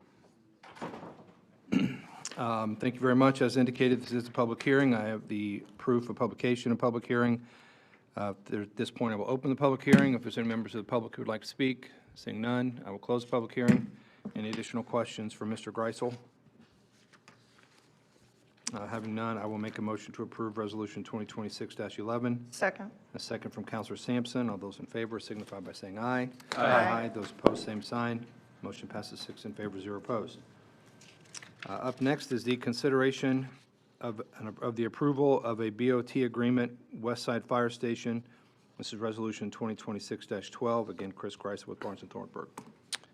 Thank you very much. As indicated, this is a public hearing. I have the proof of publication of public hearing. At this point, I will open the public hearing. If there's any members of the public who would like to speak, seeing none, I will close the public hearing. Any additional questions for Mr. Greisel? Having none, I will make a motion to approve Resolution 2026-11. Second. A second from Counselor Sampson. All those in favor signify by saying aye. Aye. Those opposed, same sign. Motion passes 6 in favor, 0 opposed. Up next is the consideration of the approval of a BOT agreement, West Side Fire Station. This is Resolution 2026-12. Again, Chris Greisel with Barnes & Thornburg.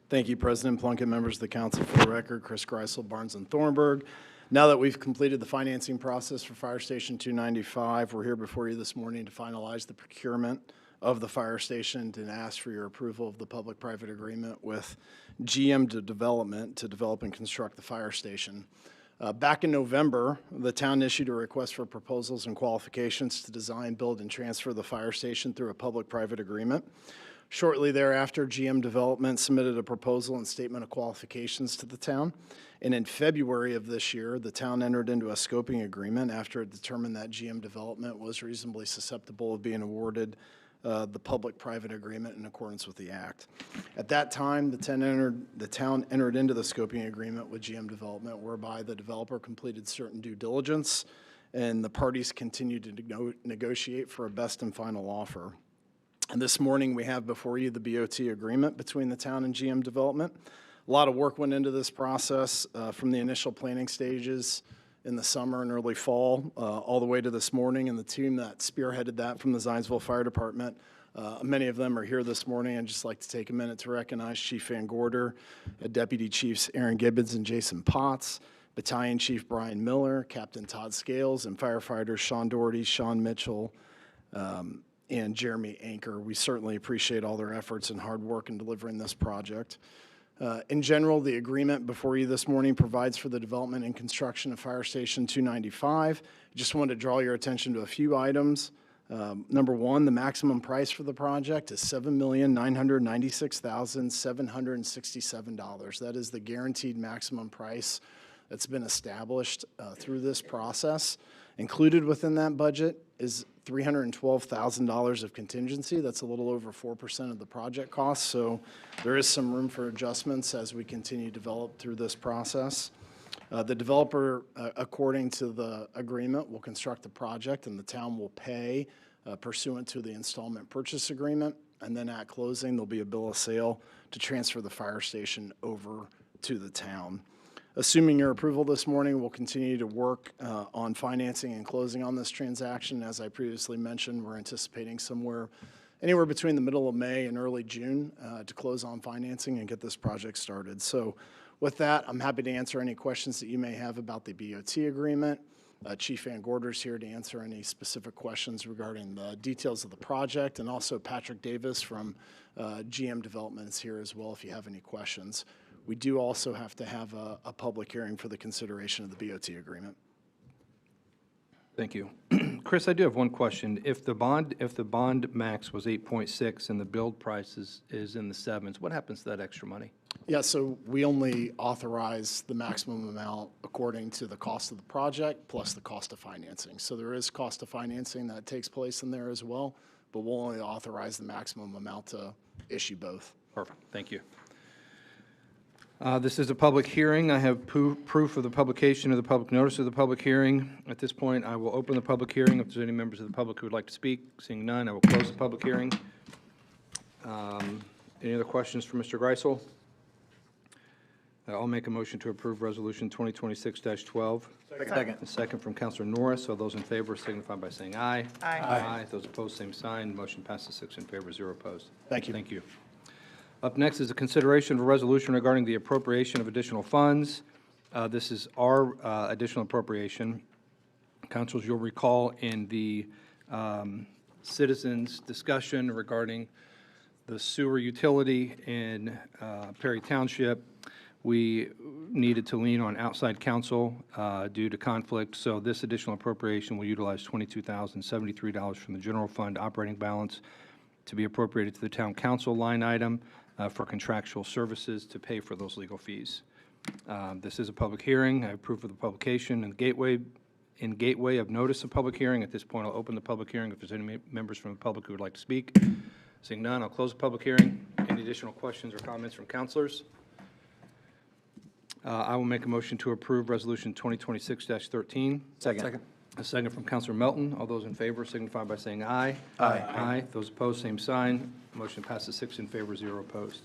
Thank you, President Plunkett, members of the council. For the record, Chris Greisel, Barnes & Thornburg. Now that we've completed the financing process for Fire Station 295, we're here before you this morning to finalize the procurement of the fire station and ask for your approval of the public-private agreement with GM Development to develop and construct the fire station. Back in November, the town issued a request for proposals and qualifications to design, build, and transfer the fire station through a public-private agreement. Shortly thereafter, GM Development submitted a proposal and statement of qualifications to the town. And in February of this year, the town entered into a scoping agreement after it determined that GM Development was reasonably susceptible of being awarded the public-private agreement in accordance with the act. At that time, the town entered into the scoping agreement with GM Development, whereby the developer completed certain due diligence and the parties continue to negotiate for a best and final offer. And this morning, we have before you the BOT agreement between the town and GM Development. A lot of work went into this process from the initial planning stages in the summer and early fall, all the way to this morning, and the team that spearheaded that from the Zionsville Fire Department. Many of them are here this morning. I'd just like to take a minute to recognize Chief Van Gorder, Deputy Chiefs Aaron Gibbons and Jason Potts, Battalion Chief Brian Miller, Captain Todd Scales, and firefighters Sean Doherty, Sean Mitchell, and Jeremy Anker. We certainly appreciate all their efforts and hard work in delivering this project. In general, the agreement before you this morning provides for the development and construction of Fire Station 295. I just wanted to draw your attention to a few items. Number one, the maximum price for the project is $7,996,767. That is the guaranteed maximum price that's been established through this process. Included within that budget is $312,000 of contingency. That's a little over 4% of the project cost, so there is some room for adjustments as we continue to develop through this process. The developer, according to the agreement, will construct the project, and the town will pay pursuant to the installment purchase agreement, and then at closing, there'll be a bill of sale to transfer the fire station over to the town. Assuming your approval this morning, we'll continue to work on financing and closing on this transaction. As I previously mentioned, we're anticipating anywhere between the middle of May and early June to close on financing and get this project started. So with that, I'm happy to answer any questions that you may have about the BOT agreement. Chief Van Gorder's here to answer any specific questions regarding the details of the project, and also Patrick Davis from GM Development is here as well if you have any questions. We do also have to have a public hearing for the consideration of the BOT agreement. Thank you. Chris, I do have one question. If the bond max was 8.6 and the build price is in the 7s, what happens to that extra money? Yeah, so we only authorize the maximum amount according to the cost of the project plus the cost of financing. So there is cost of financing that takes place in there as well, but we'll only authorize the maximum amount to issue both. Perfect. Thank you. This is a public hearing. I have proof of the publication of the public notice of the public hearing. At this point, I will open the public hearing. If there's any members of the public who would like to speak, seeing none, I will close the public hearing. Any other questions for Mr. Greisel? I'll make a motion to approve Resolution 2026-12. Second. A second from Councilor Norris. All those in favor signify by saying aye. Aye. Aye. Those opposed, same sign. Motion passes 6 in favor, 0 opposed. Thank you. Thank you. Up next is a consideration of a resolution regarding the appropriation of additional funds. This is our additional appropriation. Councilors, you'll recall in the citizens' discussion regarding the sewer utility in Perry Township, we needed to lean on outside counsel due to conflict, so this additional appropriation will utilize $22,073 from the general fund operating balance to be appropriated to the town council line item for contractual services to pay for those legal fees. This is a public hearing. I approve of the publication and gateway of notice of public hearing. At this point, I'll open the public hearing if there's any members from the public who would like to speak. Seeing none, I'll close the public hearing. Any additional questions or comments from councilors? I will make a motion to approve Resolution 2026-13. Second. A second from Councilor Melton. All those in favor signify by saying aye. Aye. Aye. Those opposed, same sign. Motion passes 6 in favor, 0 opposed.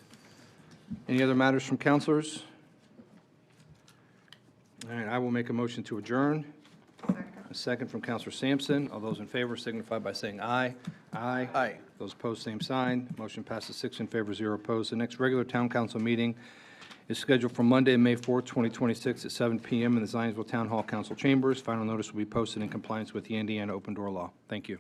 Any other matters from councilors? All right, I will make a motion to adjourn. A second from Councilor Sampson. All those in favor signify by saying aye. Aye. Aye. Those opposed, same sign. Motion passes 6 in favor, 0 opposed. The next regular town council meeting is scheduled for Monday, May 4th, 2026 at 7 p.m. in the Zionsville Town Hall Council Chambers. Final notice will be posted in compliance with the Indiana Open Door Law. Thank you.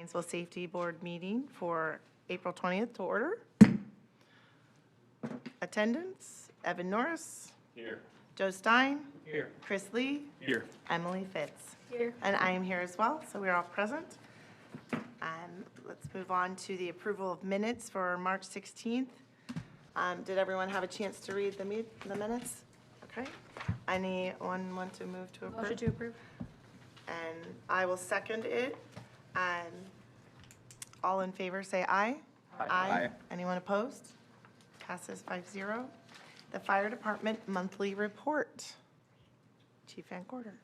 Zionsville Safety Board meeting for April 20th to order. Attendance, Evan Norris. Here. Joe Stein. Here. Chris Lee. Here. Emily Fitz. Here. And I am here as well, so we're all present. Let's move on to the approval of minutes for March 16th. Did everyone have a chance to read the minutes? Okay. Anyone want to move to approve? Motion to approve. And I will second it. All in favor, say aye. Aye. Anyone opposed? Passes 5-0. The Fire Department Monthly Report. Chief Van Gorder.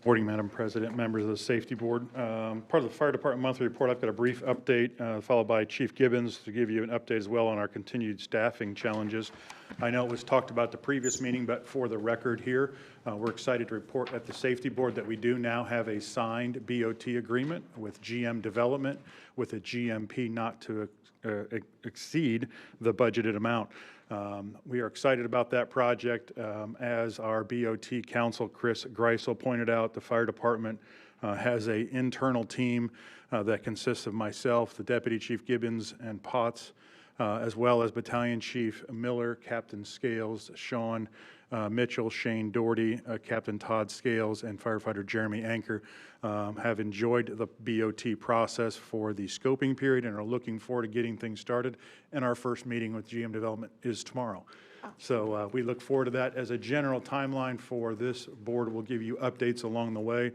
Morning, Madam President, members of the Safety Board. Part of the Fire Department Monthly Report, I've got a brief update, followed by Chief Gibbons to give you an update as well on our continued staffing challenges. I know it was talked about the previous meeting, but for the record here, we're excited to report at the Safety Board that we do now have a signed BOT agreement with GM Development with a GMP not to exceed the budgeted amount. We are excited about that project. As our BOT counsel, Chris Greisel, pointed out, the fire department has an internal team that consists of myself, the Deputy Chief Gibbons, and Potts, as well as Battalion Chief Miller, Captain Scales, Sean Mitchell, Shane Doherty, Captain Todd Scales, and firefighter Jeremy Anker have enjoyed the BOT process for the scoping period and are looking forward to getting things started. And our first meeting with GM Development is tomorrow. So we look forward to that. As a general timeline for this board, we'll give you updates along the way.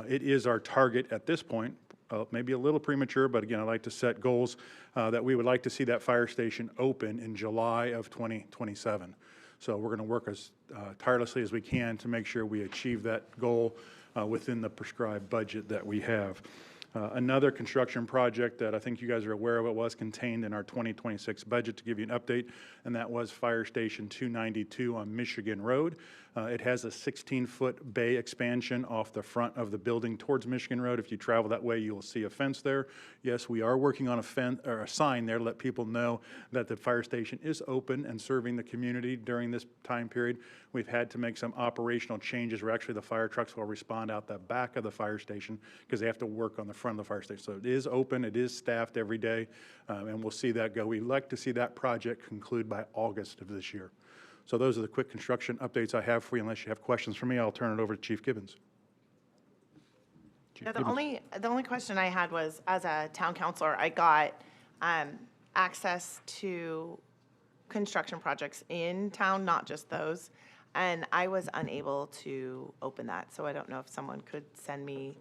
It is our target at this point, maybe a little premature, but again, I like to set goals that we would like to see that fire station open in July of 2027. So we're going to work as tirelessly as we can to make sure we achieve that goal within the prescribed budget that we have. Another construction project that I think you guys are aware of, it was contained in our 2026 budget, to give you an update, and that was Fire Station 292 on Michigan Road. It has a 16-foot bay expansion off the front of the building towards Michigan Road. If you travel that way, you will see a fence there. Yes, we are working on a sign there to let people know that the fire station is open and serving the community during this time period. We've had to make some operational changes where actually the fire trucks will respond out the back of the fire station because they have to work on the front of the fire station. So it is open, it is staffed every day, and we'll see that go. We'd like to see that project conclude by August of this year. So those are the quick construction updates I have for you. Unless you have questions for me, I'll turn it over to Chief Gibbons. Yeah, the only question I had was, as a town councilor, I got access to construction projects in town, not just those, and I was unable to open that. So I don't know if someone could send me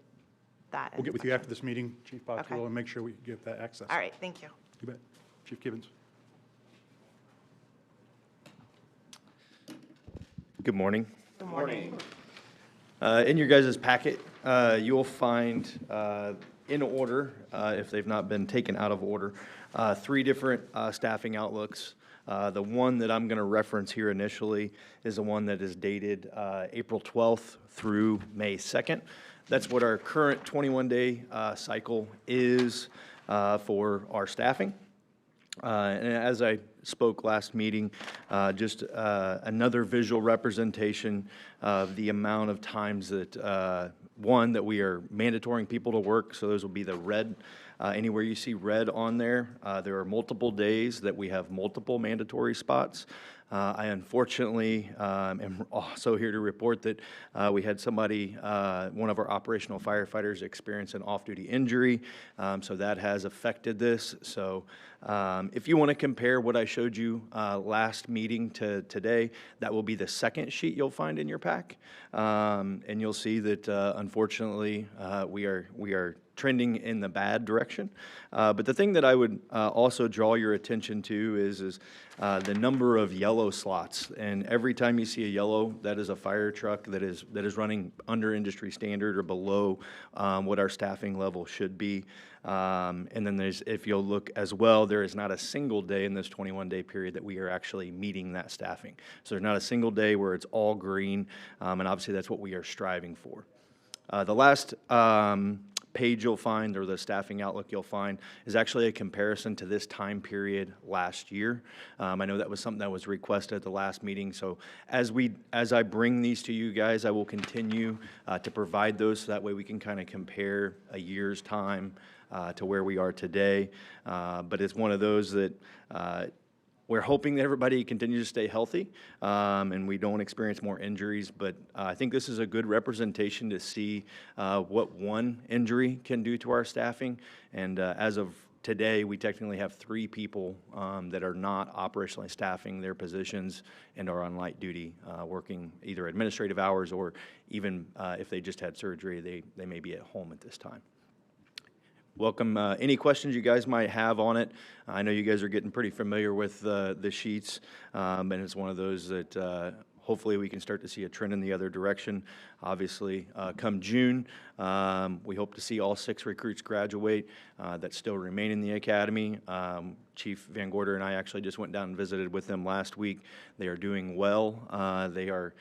that. We'll get with you after this meeting, Chief Potts Okay. will, and make sure we get that access. All right, thank you. You bet. Chief Gibbons. Good morning. Good morning. In your guys' packet, you will find in order, if they've not been taken out of order, 3 different staffing outlooks. The one that I'm going to reference here initially is the one that is dated April 12th through May 2nd. That's what our current 21-day cycle is for our staffing. And as I spoke last meeting, just another visual representation of the amount of times that, one, that we are mandatoring people to work, so those will be the red. Anywhere you see red on there, there are multiple days that we have multiple mandatory spots. I unfortunately am also here to report that we had somebody, one of our operational firefighters, experience an off-duty injury, so that has affected this. So if you want to compare what I showed you last meeting to today, that will be the second sheet you'll find in your pack, and you'll see that unfortunately we are trending in the bad direction. But the thing that I would also draw your attention to is the number of yellow slots. And every time you see a yellow, that is a fire truck that is running under industry standard or below what our staffing level should be. And then if you'll look as well, there is not a single day in this 21-day period that we are actually meeting that staffing. So there's not a single day where it's all green, and obviously that's what we are striving for. The last page you'll find, or the staffing outlook you'll find, is actually a comparison to this time period last year. I know that was something that was requested at the last meeting, so as I bring these to you guys, I will continue to provide those, so that way we can kind of compare a year's time to where we are today. But it's one of those that we're hoping that everybody continues to stay healthy, and we don't experience more injuries, but I think this is a good representation to see what one injury can do to our staffing. And as of today, we technically have 3 people that are not operationally staffing their positions and are on light duty, working either administrative hours, or even if they just had surgery, they may be at home at this time. Welcome any questions you guys might have on it. I know you guys are getting pretty familiar with the sheets, and it's one of those that hopefully we can start to see a trend in the other direction. Obviously, come June, we hope to see all 6 recruits graduate that still remain in the academy. Chief Van Gorder and I actually just went down and visited with them last week. They are doing well. They are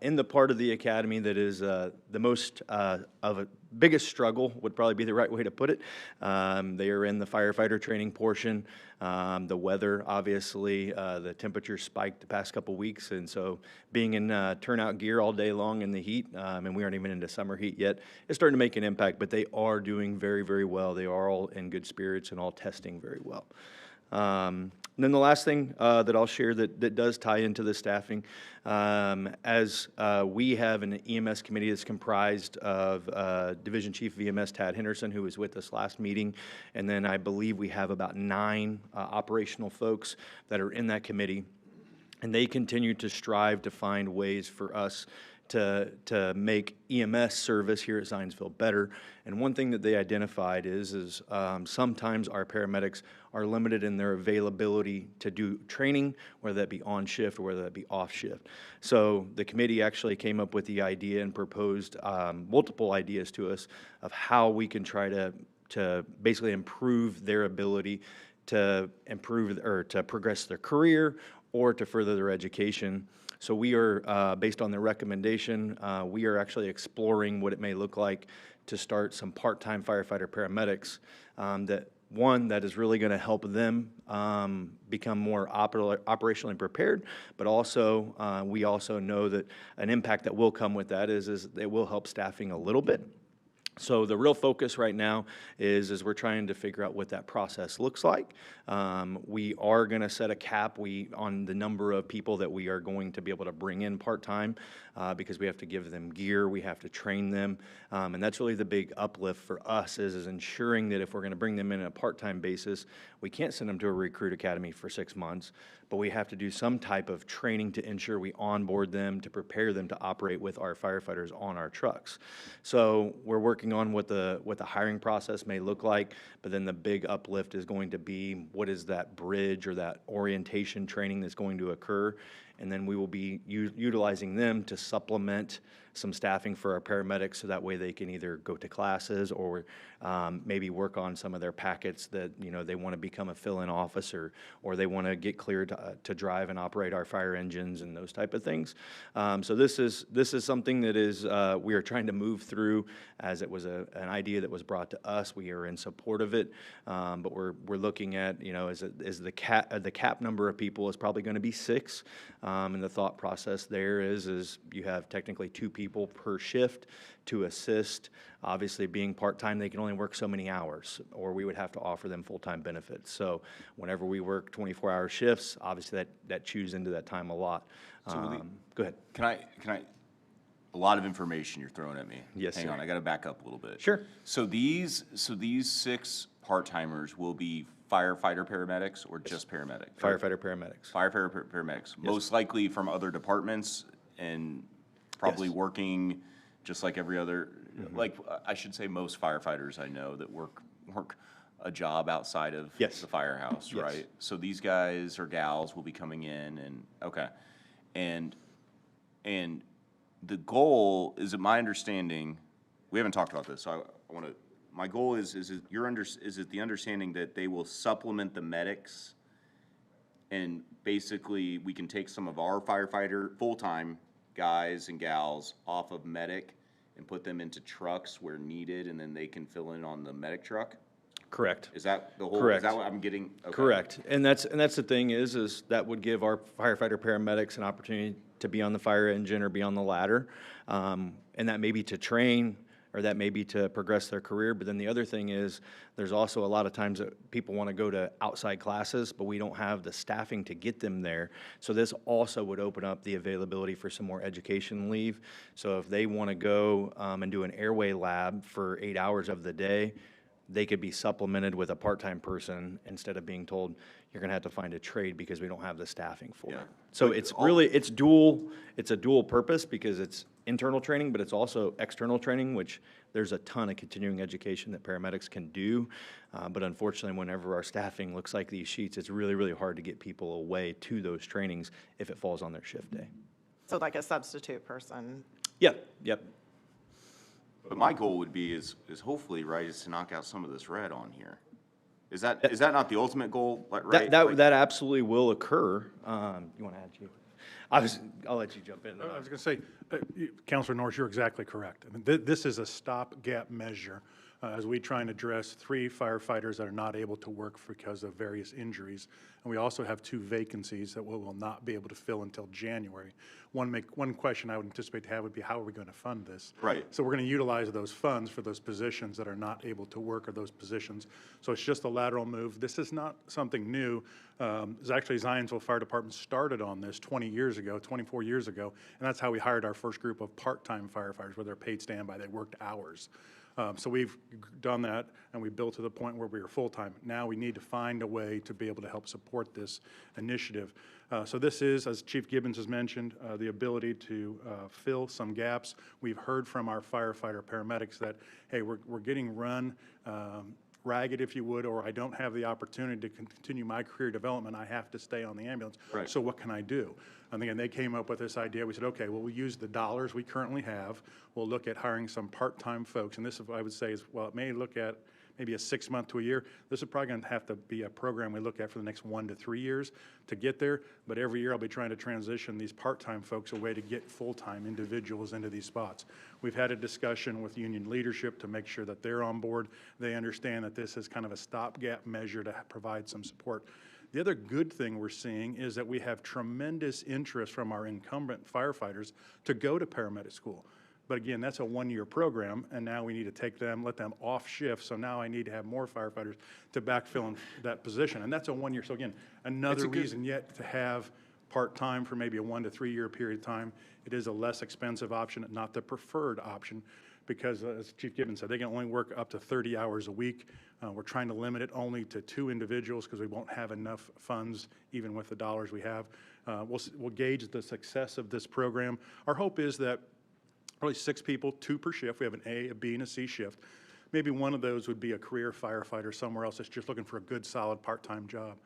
in the part of the academy that is the most of a biggest struggle, would probably be the right way to put it. They are in the firefighter training portion. The weather, obviously, the temperature spiked the past couple weeks, and so being in turnout gear all day long in the heat, and we aren't even into summer heat yet, it's starting to make an impact, but they are doing very, very well. They are all in good spirits and all testing very well. And then the last thing that I'll share that does tie into the staffing, as we have an EMS committee that's comprised of Division Chief of EMS Tad Henderson, who was with us last meeting, and then I believe we have about 9 operational folks that are in that committee, and they continue to strive to find ways for us to make EMS service here at Zionsville better. And one thing that they identified is sometimes our paramedics are limited in their availability to do training, whether that be on shift or whether that be off shift. So the committee actually came up with the idea and proposed multiple ideas to us of how we can try to basically improve their ability to improve or to progress their career or to further their education. So we are, based on their recommendation, we are actually exploring what it may look like to start some part-time firefighter paramedics that is really going to help them become more operationally prepared, but also we also know that an impact that will come with that is it will help staffing a little bit. So the real focus right now is we're trying to figure out what that process looks like. We are going to set a cap on the number of people that we are going to be able to bring in part-time because we have to give them gear, we have to train them, and that's really the big uplift for us is ensuring that if we're going to bring them in on a part-time basis, we can't send them to a recruit academy for 6 months, but we have to do some type of training to ensure we onboard them, to prepare them to operate with our firefighters on our trucks. So we're working on what the hiring process may look like, but then the big uplift is going to be what is that bridge or that orientation training that's going to occur, and then we will be utilizing them to supplement some staffing for our paramedics so that way they can either go to classes or maybe work on some of their packets that they want to become a fill-in officer or they want to get cleared to drive and operate our fire engines and those type of things. So this is something that is we are trying to move through as it was an idea that was brought to us. We are in support of it, but we're looking at is the cap number of people is probably going to be 6, and the thought process there is you have technically 2 people per shift to assist. Obviously, being part-time, they can only work so many hours, or we would have to offer them full-time benefits. So whenever we work 24-hour shifts, obviously that chews into that time a lot. Go ahead. Can I, a lot of information you're throwing at me. Yes, Hang sir. on, I got to back up a little bit. Sure. So these 6 part-timers will be firefighter paramedics or just paramedics? Firefighter paramedics. Firefighter paramedics, most likely from other departments and probably working just like every other, like I should say most firefighters I know that work a job outside of the firehouse, right? So these guys or gals will be coming in and, okay. And the goal, is it my understanding, we haven't talked about this, so I want to, my goal is it the understanding that they will supplement the medics and basically we can take some of our firefighter full-time guys and gals off of medic and put them into trucks where needed, and then they can fill in on the medic truck? Correct. Is that the whole, Correct. is that what I'm getting? Okay. Correct. And that's the thing is that would give our firefighter paramedics an opportunity to be on the fire engine or be on the ladder. And that may be to train, or that may be to progress their career. But then the other thing is, there's also a lot of times that people want to go to outside classes, but we don't have the staffing to get them there. So this also would open up the availability for some more education leave. So if they want to go and do an airway lab for 8 hours of the day, they could be supplemented with a part-time person instead of being told, you're going to have to find a trade because we don't have the staffing for it. So it's really, it's a dual purpose because it's internal training, but it's also external training, which there's a ton of continuing education that paramedics can do. But unfortunately, whenever our staffing looks like these sheets, it's really, really hard to get people away to those trainings if it falls on their shift day. So like a substitute person? Yep. But my goal would be is hopefully, right, is to knock out some of this red on here. Is that not the ultimate goal, right? That absolutely will occur. You want to add, Chief? I'll let you jump in. I was going to say, Councilor Norris, you're exactly correct. I mean, this is a stopgap measure as we try and address 3 firefighters that are not able to work because of various injuries. And we also have 2 vacancies that we will not be able to fill until January. One question I would anticipate to have would be, how are we going to fund this? Right. So we're going to utilize those funds for those positions that are not able to work, or those positions. So it's just a lateral move. This is not something new. It's actually Zionsville Fire Department started on this 24 years ago, and that's how we hired our first group of part-time firefighters, where they're paid standby. They worked hours. So we've done that, and we built to the point where we are full-time. Now we need to find a way to be able to help support this initiative. So this is, as Chief Gibbons has mentioned, the ability to fill some gaps. We've heard from our firefighter paramedics that, hey, we're getting run ragged, if you would, or I don't have the opportunity to continue my career development. I have to stay on the ambulance. Right. So what can I do? And again, they came up with this idea. We said, okay, well, we'll use the dollars we currently have. We'll look at hiring some part-time folks. And this, I would say, is, well, it may look at maybe a 6 month to a year. This is probably going to have to be a program we look at for the next 1 to 3 years to get there. But every year I'll be trying to transition these part-time folks away to get full-time individuals into these spots. We've had a discussion with union leadership to make sure that they're on board. They understand that this is kind of a stopgap measure to provide some support. The other good thing we're seeing is that we have tremendous interest from our incumbent firefighters to go to paramedic school. But again, that's a 1-year program, and now we need to take them, let them off shift. So now I need to have more firefighters to backfill in that position. And that's a 1 year. So again, another reason yet to have part-time for maybe a 1 to 3 year period of time. It is a less expensive option, not the preferred option, because as Chief Gibbons said, they can only work up to 30 hours a week. We're trying to limit it only to 2 individuals because we won't have enough funds, even with the dollars we have. We'll gauge the success of this program. Our hope is that really 6 people, 2 per shift. We have an A, a B, and a C shift. Maybe one of those would be a career firefighter somewhere else that's just looking for a good, solid part-time job.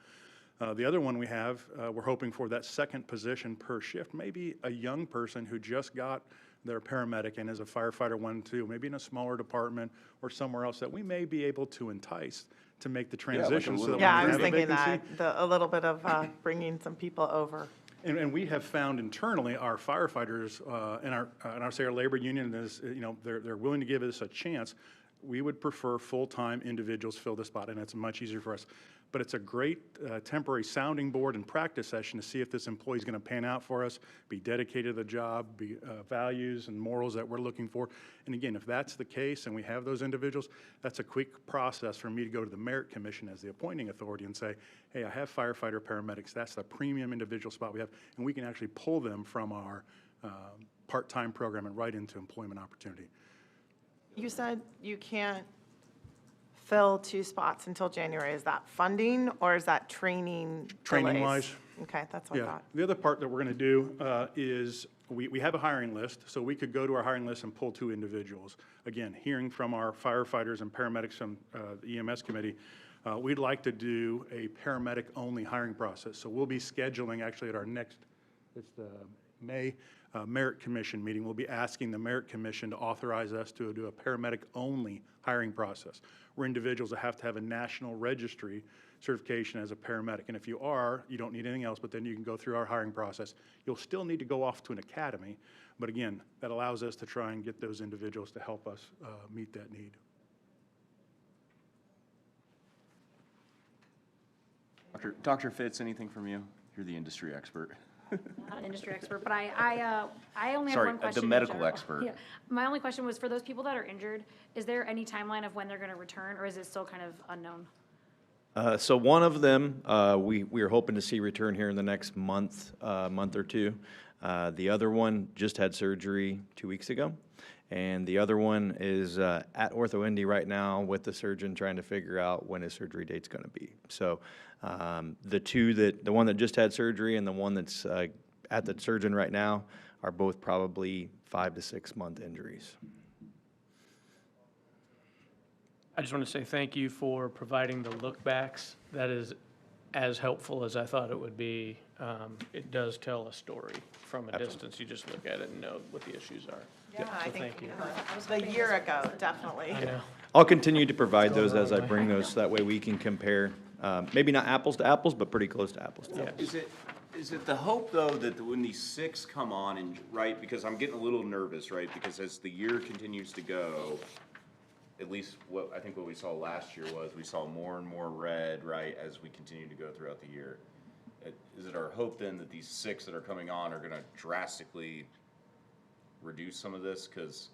The other one we have, we're hoping for that second position per shift, maybe a young person who just got their paramedic and is a firefighter 1, 2, maybe in a smaller department or somewhere else that we may be able to entice to make the transition. Yeah, I was thinking that, a little bit of bringing some people over. And we have found internally, our firefighters and our labor union is, they're willing to give us a chance. We would prefer full-time individuals fill the spot, and it's much easier for us. But it's a great temporary sounding board and practice session to see if this employee is going to pan out for us, be dedicated to the job, be values and morals that we're looking for. And again, if that's the case and we have those individuals, that's a quick process for me to go to the Merit Commission as the appointing authority and say, hey, I have firefighter paramedics. That's the premium individual spot we have, and we can actually pull them from our part-time program and right into employment opportunity. You said you can't fill 2 spots until January. Is that funding or is that training? Training-wise. Okay, that's what I thought. The other part that we're going to do is we have a hiring list, so we could go to our hiring list and pull 2 individuals. Again, hearing from our firefighters and paramedics from the EMS committee, we'd like to do a paramedic-only hiring process. So we'll be scheduling actually at our next, it's the May Merit Commission meeting, we'll be asking the Merit Commission to authorize us to do a paramedic-only hiring process, where individuals have to have a national registry certification as a paramedic. And if you are, you don't need anything else, but then you can go through our hiring process. You'll still need to go off to an academy, but again, that allows us to try and get those individuals to help us meet that need. Dr. Fitz, anything from you? You're the industry expert. Not an industry expert, but I only have Sorry, one question. the in medical general. expert. Yeah. My only question was, for those people that are injured, is there any timeline of when they're going to return, or is it still kind of unknown? So one of them, we are hoping to see return here in the next month or two. The other one just had surgery 2 weeks ago. And the other one is at Ortho Indy right now with the surgeon trying to figure out when his surgery date's going to be. So the one that just had surgery and the one that's at the surgeon right now are both probably 5 to 6 month injuries. I just want to say thank you for providing the look backs. That is as helpful as I thought it would be. It does tell a story from a distance. You just look at it and know what the issues are. Yeah, I So think thank you. a year ago, definitely. I know. I'll continue to provide those as I bring those, so that way we can compare, maybe not apples to apples, but pretty close to apples to apples. Is it the hope, though, that when these 6 come on, and right, because I'm getting a little nervous, right, because as the year continues to go, at least what I think what we saw last year was we saw more and more red, right, as we continue to go throughout the year. Is it our hope then that these 6 that are coming on are going to drastically reduce some of this? Because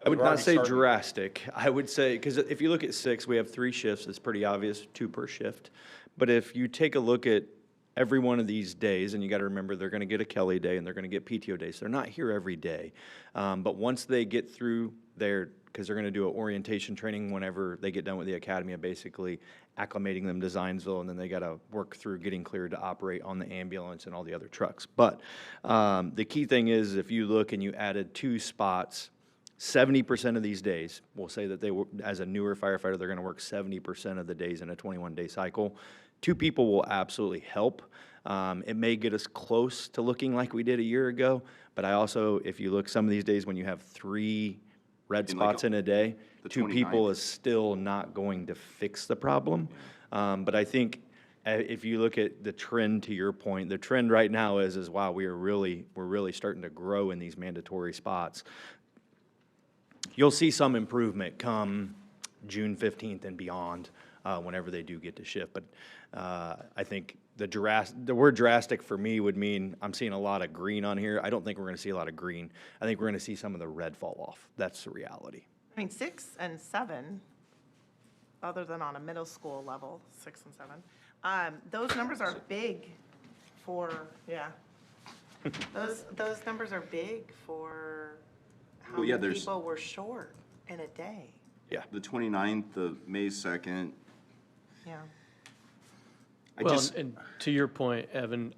I would not say drastic. I would say, because if you look at 6, we have 3 shifts. It's pretty obvious, 2 per shift. But if you take a look at every one of these days, and you got to remember they're going to get a Kelly day and they're going to get PTO days. So they're not here every day. But once they get through their, because they're going to do an orientation training whenever they get done with the academy, of basically acclimating them to Zionsville, and then they got to work through getting cleared to operate on the ambulance and all the other trucks. But the key thing is, if you look and you added 2 spots, 70% of these days, we'll say that they were, as a newer firefighter, they're going to work 70% of the days in a 21-day cycle. 2 people will absolutely help. It may get us close to looking like we did a year ago, but I also, if you look some of these days when you have 3 red spots in a day, 2 people is still not going to fix the problem. But I think if you look at the trend, to your point, the trend right now is wow, we're really starting to grow in these mandatory spots. You'll see some improvement come June 15th and beyond, whenever they do get to shift. But I think the word drastic for me would mean I'm seeing a lot of green on here. I don't think we're going to see a lot of green. I think we're going to see some of the red fall off. That's the reality. I mean, 6 and 7, other than on a middle school level, 6 and 7, those numbers are big for, those numbers are big for how many people were short in a day. Yeah. The 29th, the May 2nd. Yeah. And to your point, Evan,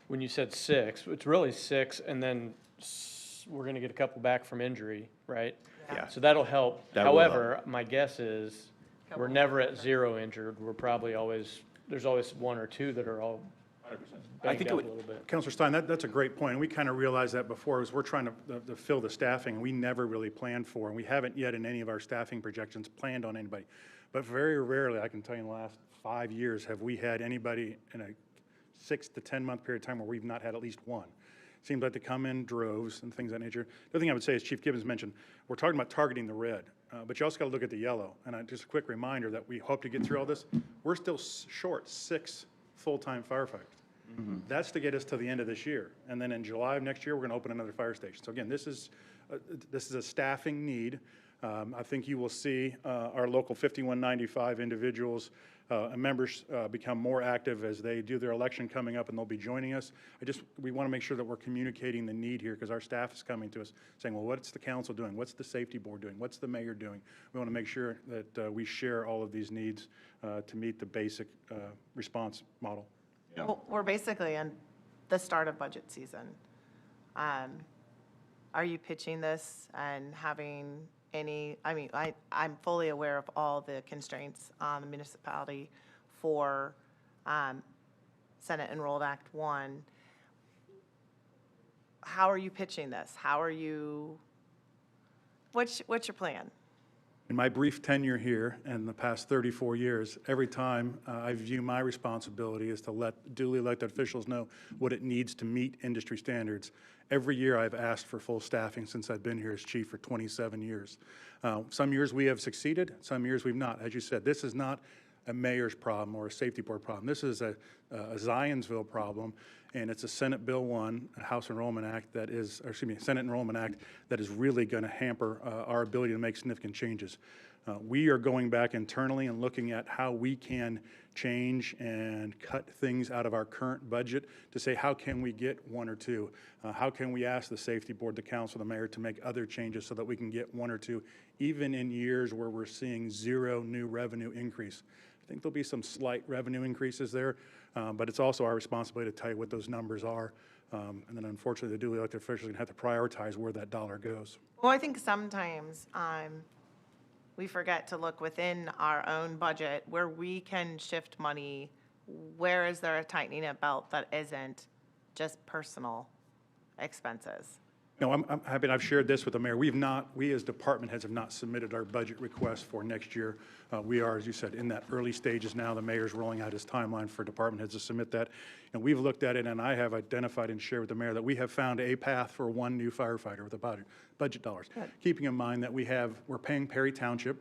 when you said 6, it's really 6, and then we're going to get a couple back from injury, right? Yeah. So that'll help. That will help. However, my guess is we're never at 0 injured. We're probably there's always 1 or 2 that are all banged up a little bit. Councilor Stein, that's a great point. And we kind of realized that before, as we're trying to fill the staffing, and we never really planned for, and we haven't yet in any of our staffing projections planned on anybody. But very rarely, I can tell you in the last 5 years, have we had anybody in a 6 to 10 month period of time where we've not had at least 1. Seems like they come in droves and things of that nature. The other thing I would say, as Chief Gibbons mentioned, we're talking about targeting the red, but you also got to look at the yellow. And just a quick reminder that we hope to get through all this. We're still short 6 full-time firefighters. That's to get us to the end of this year. And then in July of next year, we're going to open another fire station. So again, this is a staffing need. I think you will see our local 5195 individuals and members become more active as they do their election coming up, and they'll be joining us. We want to make sure that we're communicating the need here, because our staff is coming to us saying, well, what's the council doing? What's the safety board doing? What's the mayor doing? We want to make sure that we share all of these needs to meet the basic response model. Yeah. Well, we're basically in the start of budget season. Are you pitching this and having any, I'm fully aware of all the constraints on the municipality for Senate Enrolled Act 1. how are you pitching this? How are you, what's your plan? In my brief tenure here and the past 34 years, every time I view my responsibility is to let duly elected officials know what it needs to meet industry standards. Every year I've asked for full staffing since I've been here as chief for 27 years. Some years we have succeeded, some years we've not. As you said, this is not a mayor's problem or a safety board problem. This is a Zionsville problem, and it's a Senate Bill 1, a House Enrollment Act that is, or excuse me, Senate Enrollment Act that is really going to hamper our ability to make significant changes. We are going back internally and looking at how we can change and cut things out of our current budget to say, how can we get one or two? How can we ask the safety board, the council, the mayor to make other changes so that we can get one or two, even in years where we're seeing zero new revenue increase? I think there'll be some slight revenue increases there, but it's also our responsibility to tell you what those numbers are. And then unfortunately, the duly elected officials are going to have to prioritize where that dollar goes. Well, I think sometimes we forget to look within our own budget where we can shift money. Where is there a tightening of belt that isn't just personal expenses? No, I'm happy, and I've shared this with the mayor. We as department heads have not submitted our budget request for next year. We are, as you said, in that early stages now. The mayor's rolling out his timeline for department heads to submit that. And we've looked at it, and I have identified and shared with the mayor that we have found a path for one new firefighter with the budget dollars. Good. Keeping in mind that we're paying Perry Township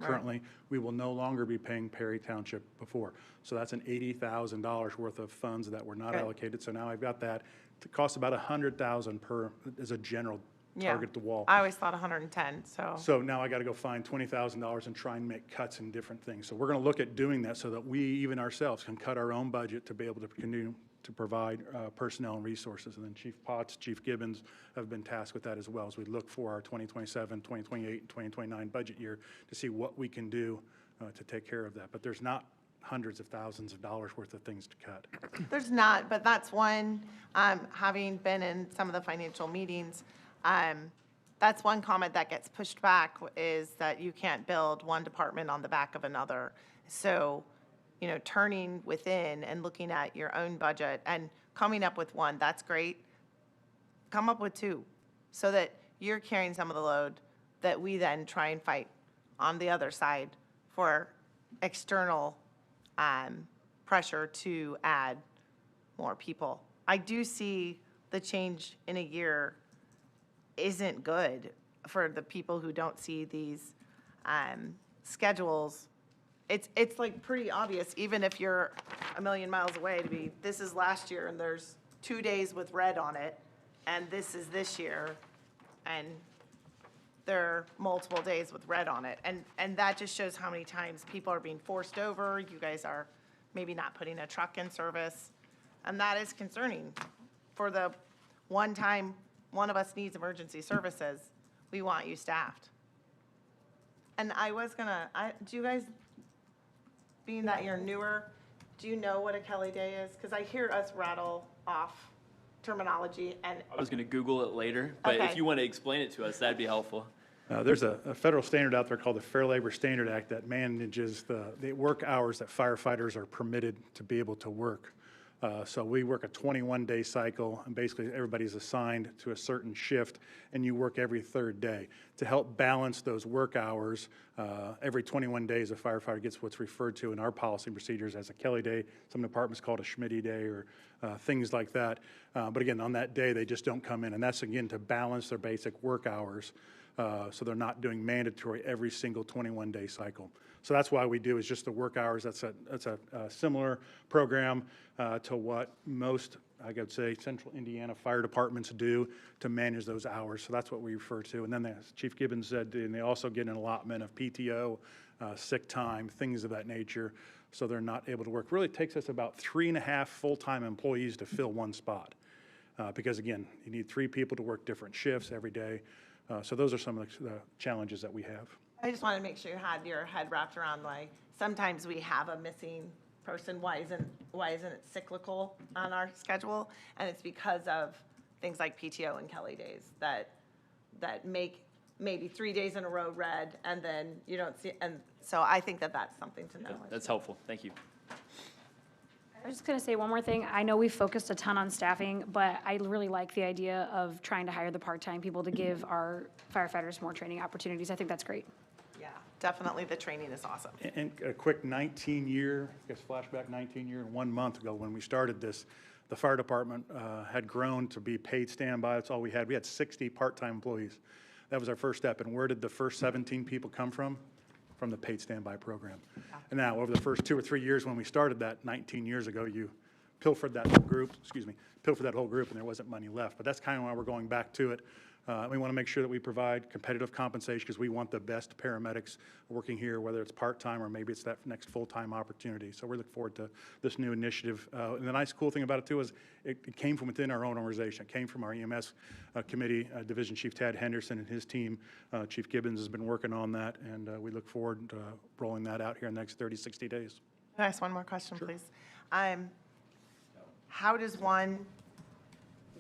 currently. We will no longer be paying Perry Township before. So that's an $80,000 worth of funds that were not Good. allocated. So now I've got that. It costs about $100,000 per, as a general Yeah. target the wall. I always thought 110, so. So now I got to go find $20,000 and try and make cuts in different things. So we're going to look at doing that so that we, even ourselves, can cut our own budget to be able to continue to provide personnel and resources. And then Chief Potts, Chief Gibbons have been tasked with that as well as we look for our 2027, 2028, and 2029 budget year to see what we can do to take care of that. But there's not hundreds of thousands of dollars worth of things to cut. There's not, but that's one, having been in some of the financial meetings, that's one comment that gets pushed back is that you can't build one department on the back of another. So, you know, turning within and looking at your own budget and coming up with one, that's great. Come up with two so that you're carrying some of the load that we then try and fight on the other side for external pressure to add more people. I do see the change in a year isn't good for the people who don't see these schedules. It's like pretty obvious, even if you're a million miles away, to be, this is last year and there's 2 days with red on it, and this is this year, and there are multiple days with red on it. And that just shows how many times people are being forced over. You guys are maybe not putting a truck in service. And that is concerning. For the one time one of us needs emergency services, we want you staffed. And I was gonna, do you guys, being that you're newer, do you know what a Kelly Day is? Because I hear us rattle off terminology and. I was going to Google it later, but Okay. if you want to explain it to us, that'd be helpful. There's a federal standard out there called the Fair Labor Standard Act that manages the work hours that firefighters are permitted to be able to work. So we work a 21-day cycle, and basically everybody's assigned to a certain shift, and you work every third day. To help balance those work hours, every 21 days a firefighter gets what's referred to in our policy and procedures as a Kelly Day. Some departments call it a Schmitty Day or things like that. But again, on that day, they just don't come in, and that's again to balance their basic work hours. So they're not doing mandatory every single 21-day cycle. So that's why we do is just the work hours. That's a similar program to what most, I could say, central Indiana fire departments do to manage those hours. So that's what we refer to. And then as Chief Gibbons said, and they also get an allotment of PTO, sick time, things of that nature. So they're not able to work. Really takes us about 3.5 full-time employees to fill one spot. Because again, you need 3 people to work different shifts every day. So those are some of the challenges that we have. I just wanted to make sure you had your head wrapped around, like, sometimes we have a missing person. Why isn't it cyclical on our schedule? And it's because of things like PTO and Kelly days that make maybe 3 days in a row red, and then you don't see, and so I think that that's something to know. That's helpful. Thank you. I was just gonna say one more thing. I know we've focused a ton on staffing, but I really like the idea of trying to hire the part-time people to give our firefighters more training opportunities. I think that's great. Yeah, definitely the training is awesome. And a quick 19-year, I guess flashback 19-year and 1 month ago when we started this, the fire department had grown to be paid standby. That's all we had. We had 60 part-time employees. That was our first step. And where did the first 17 people come from? From the paid standby program. And now, over the first 2 or 3 years when we started that 19 years ago, you pilfered that whole group, pilfered that whole group, and there wasn't money left. But that's kind of why we're going back to it. We want to make sure that we provide competitive compensation because we want the best paramedics working here, whether it's part-time or maybe it's that next full-time opportunity. So we're looking forward to this new initiative. And the nice cool thing about it too is it came from within our own organization. It came from our EMS committee, Division Chief Tad Henderson and his team. Chief Gibbons has been working on that, and we look forward to rolling that out here in the next 30, 60 days. Can I ask one more question, please? How does one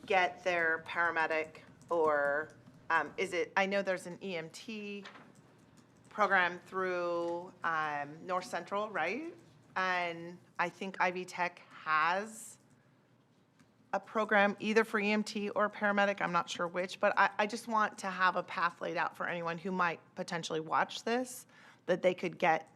get their paramedic, or is it, I know there's an EMT program through North Central, right? And I think Ivy Tech has a program either for EMT or paramedic, I'm not sure which, but I just want to have a path laid out for anyone who might potentially watch this, that they could get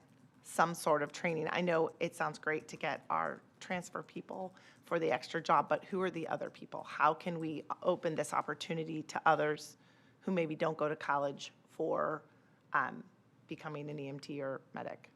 some sort of training. I know it sounds great to get our transfer people for the extra job, but who are the other people? How can we open this opportunity to others who maybe don't go to college for becoming an EMT or medic?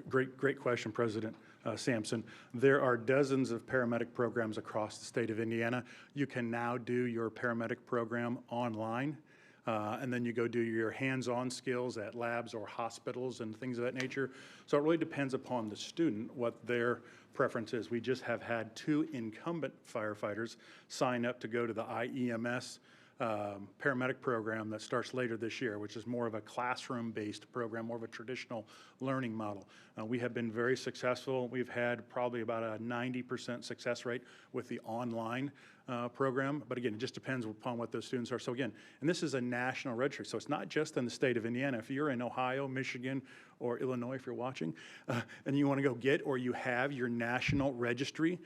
Great question, President Sampson. There are dozens of paramedic programs across the state of Indiana. You can now do your paramedic program online. And then you go do your hands-on skills at labs or hospitals and things of that nature. So it really depends upon the student what their preference is. We just have had 2 incumbent firefighters sign up to go to the IEMS paramedic program that starts later this year, which is more of a classroom-based program, more of a traditional learning model. We have been very successful. We've had probably about a 90% success rate with the online program, but again, it just depends upon what those students are. So again, and this is a national registry, so it's not just in the state of Indiana. If you're in Ohio, Michigan, or Illinois, if you're watching, and you want to go get, or you have your national registry,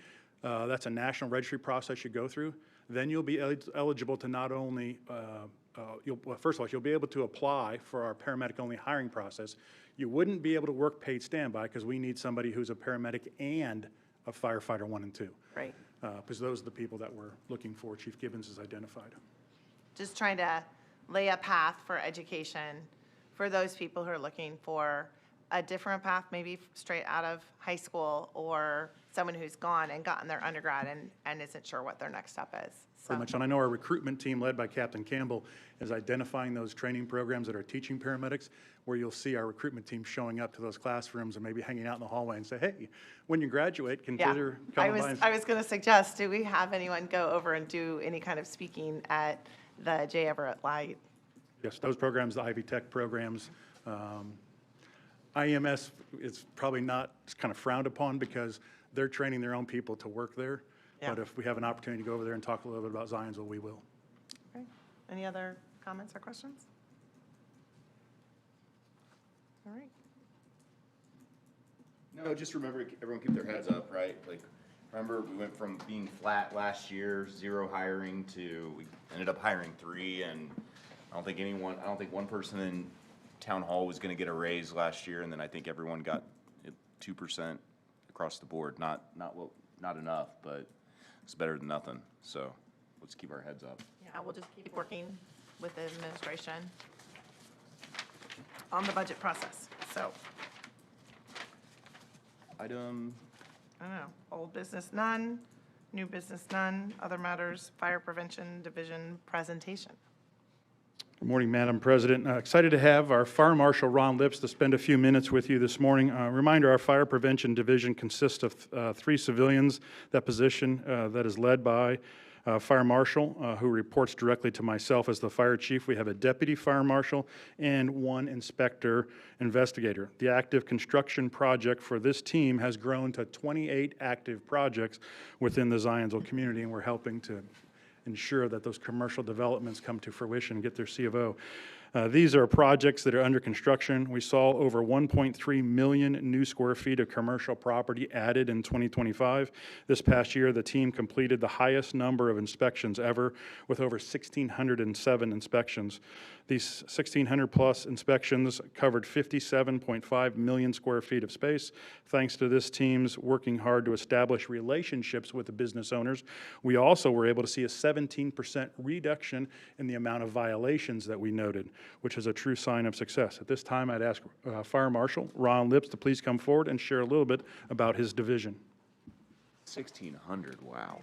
that's a national registry process you go through, then you'll be eligible to not only, well, first of all, you'll be able to apply for our paramedic-only hiring process. You wouldn't be able to work paid standby because we need somebody who's a paramedic and a firefighter 1 and 2. Right. Because those are the people that we're looking for. Chief Gibbons has identified. Just trying to lay a path for education for those people who are looking for a different path, maybe straight out of high school, or someone who's gone and gotten their undergrad and isn't sure what their next step is. So. Pretty much. And I know our recruitment team, led by Captain Campbell, is identifying those training programs that are teaching paramedics, where you'll see our recruitment team showing up to those classrooms and maybe hanging out in the hallway and say, hey, when you graduate, consider coming by. I was going to suggest, do we have anyone go over and do any kind of speaking at the J. Everett Light? Yes, those programs, the Ivy Tech programs. IEMS is probably not, it's kind of frowned upon because they're training their own people to work there. Yeah. But if we have an opportunity to go over there and talk a little bit about Zionsville, we will. Okay. Any other comments or questions? All right. No, just remember, everyone keep their heads up, right? Like, remember, we went from being flat last year, 0 hiring, to we ended up hiring 3, and I don't think one person in town hall was gonna get a raise last year, and then I think everyone got 2% across the board. Not enough, but it's better than nothing. So let's keep our heads up. Yeah, we'll just keep working with the administration on the budget process. So, Item, I don't know, old business, none, new business, none, other matters, fire prevention division presentation. Good morning, Madam President. Excited to have our Fire Marshal, Ron Lips, to spend a few minutes with you this morning. Reminder, our Fire Prevention Division consists of 3 civilians. That position that is led by Fire Marshal, who reports directly to myself as the Fire Chief. We have a Deputy Fire Marshal and 1 Inspector Investigator. The active construction project for this team has grown to 28 active projects within the Zionsville community, and we're helping to ensure that those commercial developments come to fruition and get their C of O. These are projects that are under construction. We saw over 1.3 million new square feet of commercial property added in 2025. This past year, the team completed the highest number of inspections ever, with over 1,607 inspections. These 1,600-plus inspections covered 57.5 million square feet of space. Thanks to this team's working hard to establish relationships with the business owners, we also were able to see a 17% reduction in the amount of violations that we noted, which is a true sign of success. At this time, I'd ask Fire Marshal Ron Lips to please come forward and share a little bit about his division. 1,600, wow.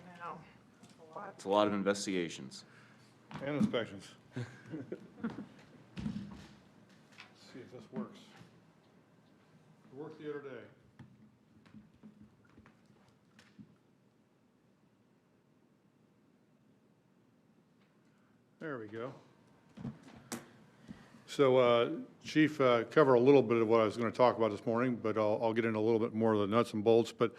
That's a lot of investigations. And inspections. Let's see if this works. It worked the other day. There we go. So, Chief covered a little bit of what I was going to talk about this morning, but I'll get into a little bit more of the nuts and bolts. But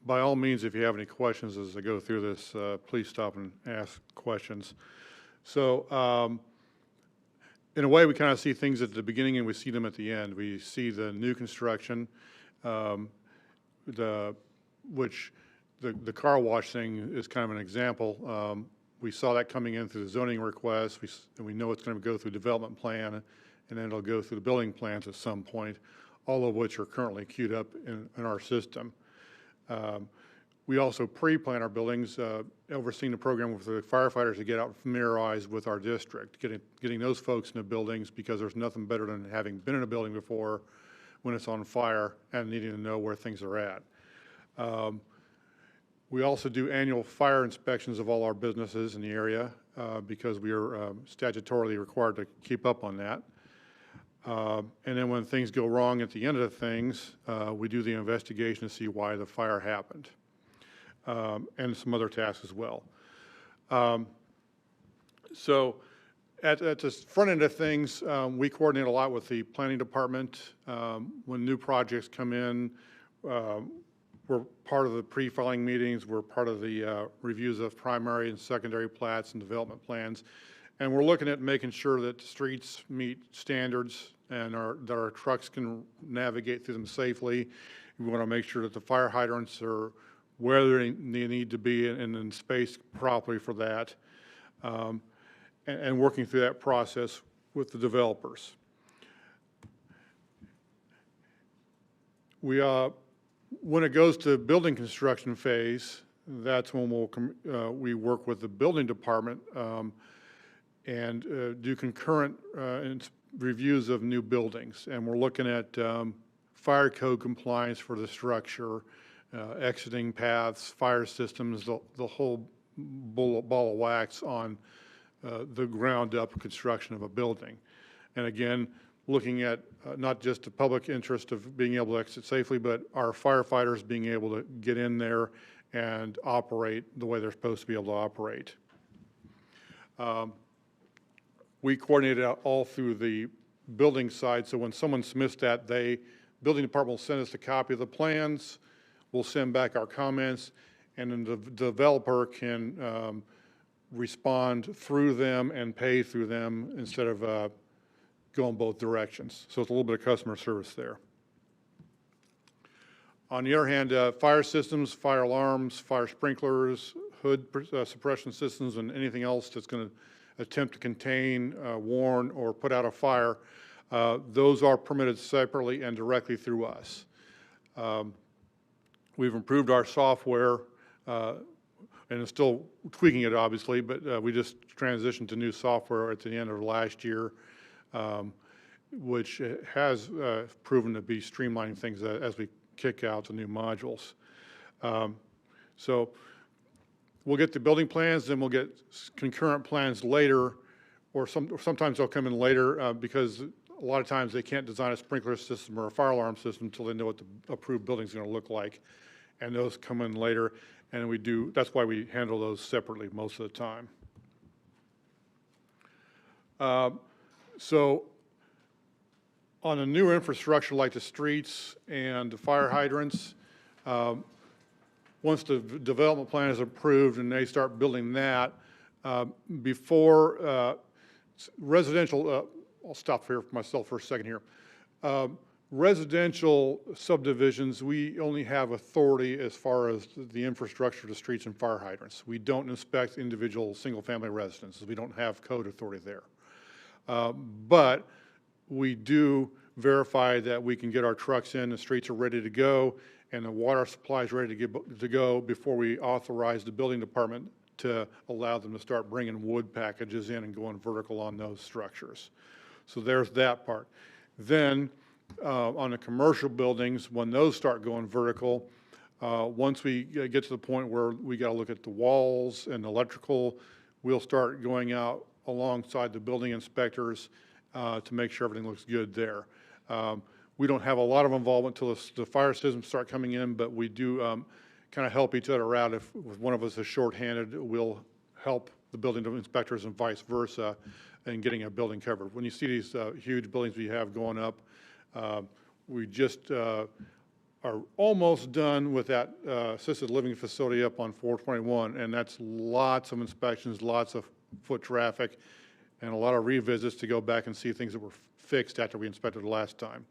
by all means, if you have any questions as I go through this, please stop and ask questions. So, in a way, we kind of see things at the beginning and we see them at the end. We see the new construction, which the car wash thing is kind of an example. We saw that coming in through the zoning request, and we know it's going to go through development plan, and then it'll go through the building plans at some point, all of which are currently queued up in our system. We also pre-plan our buildings, overseeing the program with the firefighters to get out and familiarize with our district, getting those folks in the buildings, because there's nothing better than having been in a building before when it's on fire and needing to know where things are at. We also do annual fire inspections of all our businesses in the area because we are statutorily required to keep up on that. And then when things go wrong at the end of the things, we do the investigation to see why the fire happened, and some other tasks as well. So at the front end of things, we coordinate a lot with the planning department. When new projects come in, we're part of the pre-filing meetings. We're part of the reviews of primary and secondary plats and development plans. And we're looking at making sure that the streets meet standards and that our trucks can navigate through them safely. We want to make sure that the fire hydrants are where they need to be and in space properly for that, and working through that process with the developers. When it goes to building construction phase, that's when we work with the building department and do concurrent reviews of new buildings. And we're looking at fire code compliance for the structure, exiting paths, fire systems, the whole ball of wax on the ground up construction of a building. And again, looking at not just the public interest of being able to exit safely, but our firefighters being able to get in there and operate the way they're supposed to be able to operate. We coordinate it all through the building side, so when someone submits that, building department will send us a copy of the plans, we'll send back our comments, and then the developer can respond through them and pay through them instead of going both directions. So it's a little bit of customer service there. On the other hand, fire systems, fire alarms, fire sprinklers, hood suppression systems, and anything else that's going to attempt to contain, warn, or put out a fire, those are permitted separately and directly through us. We've improved our software, and it's still tweaking it, obviously, but we just transitioned to new software at the end of last year, which has proven to be streamlining things as we kick out the new modules. So we'll get the building plans, then we'll get concurrent plans later, or sometimes they'll come in later because a lot of times they can't design a sprinkler system or a fire alarm system until they know what the approved building is going to look like, and those come in later, and that's why we handle those separately most of the time. So on a new infrastructure like the streets and the fire hydrants, once the development plan is approved and they start building that, before residential, I'll stop here for myself for a second here. Residential subdivisions, we only have authority as far as the infrastructure to streets and fire hydrants. We don't inspect individual single-family residences. We don't have code authority there. But we do verify that we can get our trucks in, the streets are ready to go, and the water supply is ready to go before we authorize the building department to allow them to start bringing wood packages in and going vertical on those structures. So there's that part. Then on the commercial buildings, when those start going vertical, once we get to the point where we got to look at the walls and electrical, we'll start going out alongside the building inspectors to make sure everything looks good there. We don't have a lot of involvement until the fire systems start coming in, but we do kind of help each other out. If one of us is shorthanded, we'll help the building inspectors and vice versa in getting a building covered. When you see these huge buildings we have going up, we just are almost done with that assisted living facility up on 421, and that's lots of inspections, lots of foot traffic, and a lot of revisits to go back and see things that were fixed after we inspected the last time.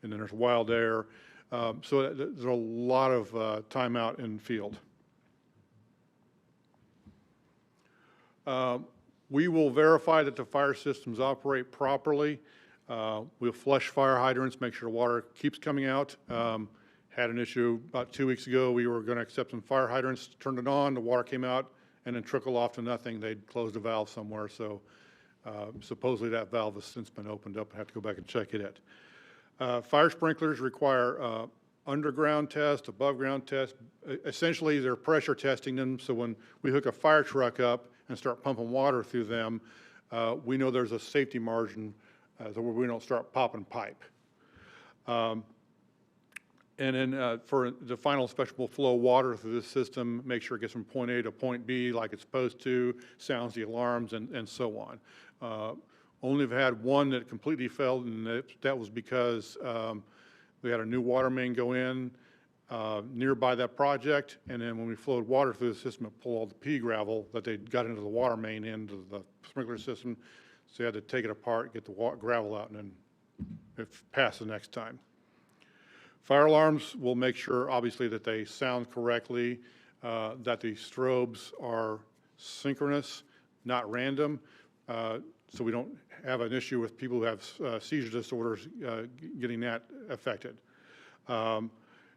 And then there's wild air. So there's a lot of time out in the field. We will verify that the fire systems operate properly. We'll flush fire hydrants, make sure water keeps coming out. Had an issue about 2 weeks ago. We were going to accept some fire hydrants, turned it on, the water came out, and then trickled off to nothing. They'd closed a valve somewhere, so supposedly that valve has since been opened up. I have to go back and check it out. Fire sprinklers require underground test, above ground test. Essentially, they're pressure testing them, so when we hook a fire truck up and start pumping water through them, we know there's a safety margin so where we don't start popping pipe. And then for the final inspection, we'll flow water through the system, make sure it gets from point A to point B like it's supposed to, sounds the alarms, and so on. Only have had one that completely failed, and that was because we had a new water main go in nearby that project, and then when we flowed water through the system, it pulled all the pea gravel that they got into the water main into the sprinkler system. So you had to take it apart, get the gravel out, and then pass the next time. Fire alarms, we'll make sure, obviously, that they sound correctly, that the strobes are synchronous, not random, so we don't have an issue with people who have seizure disorders getting that affected. And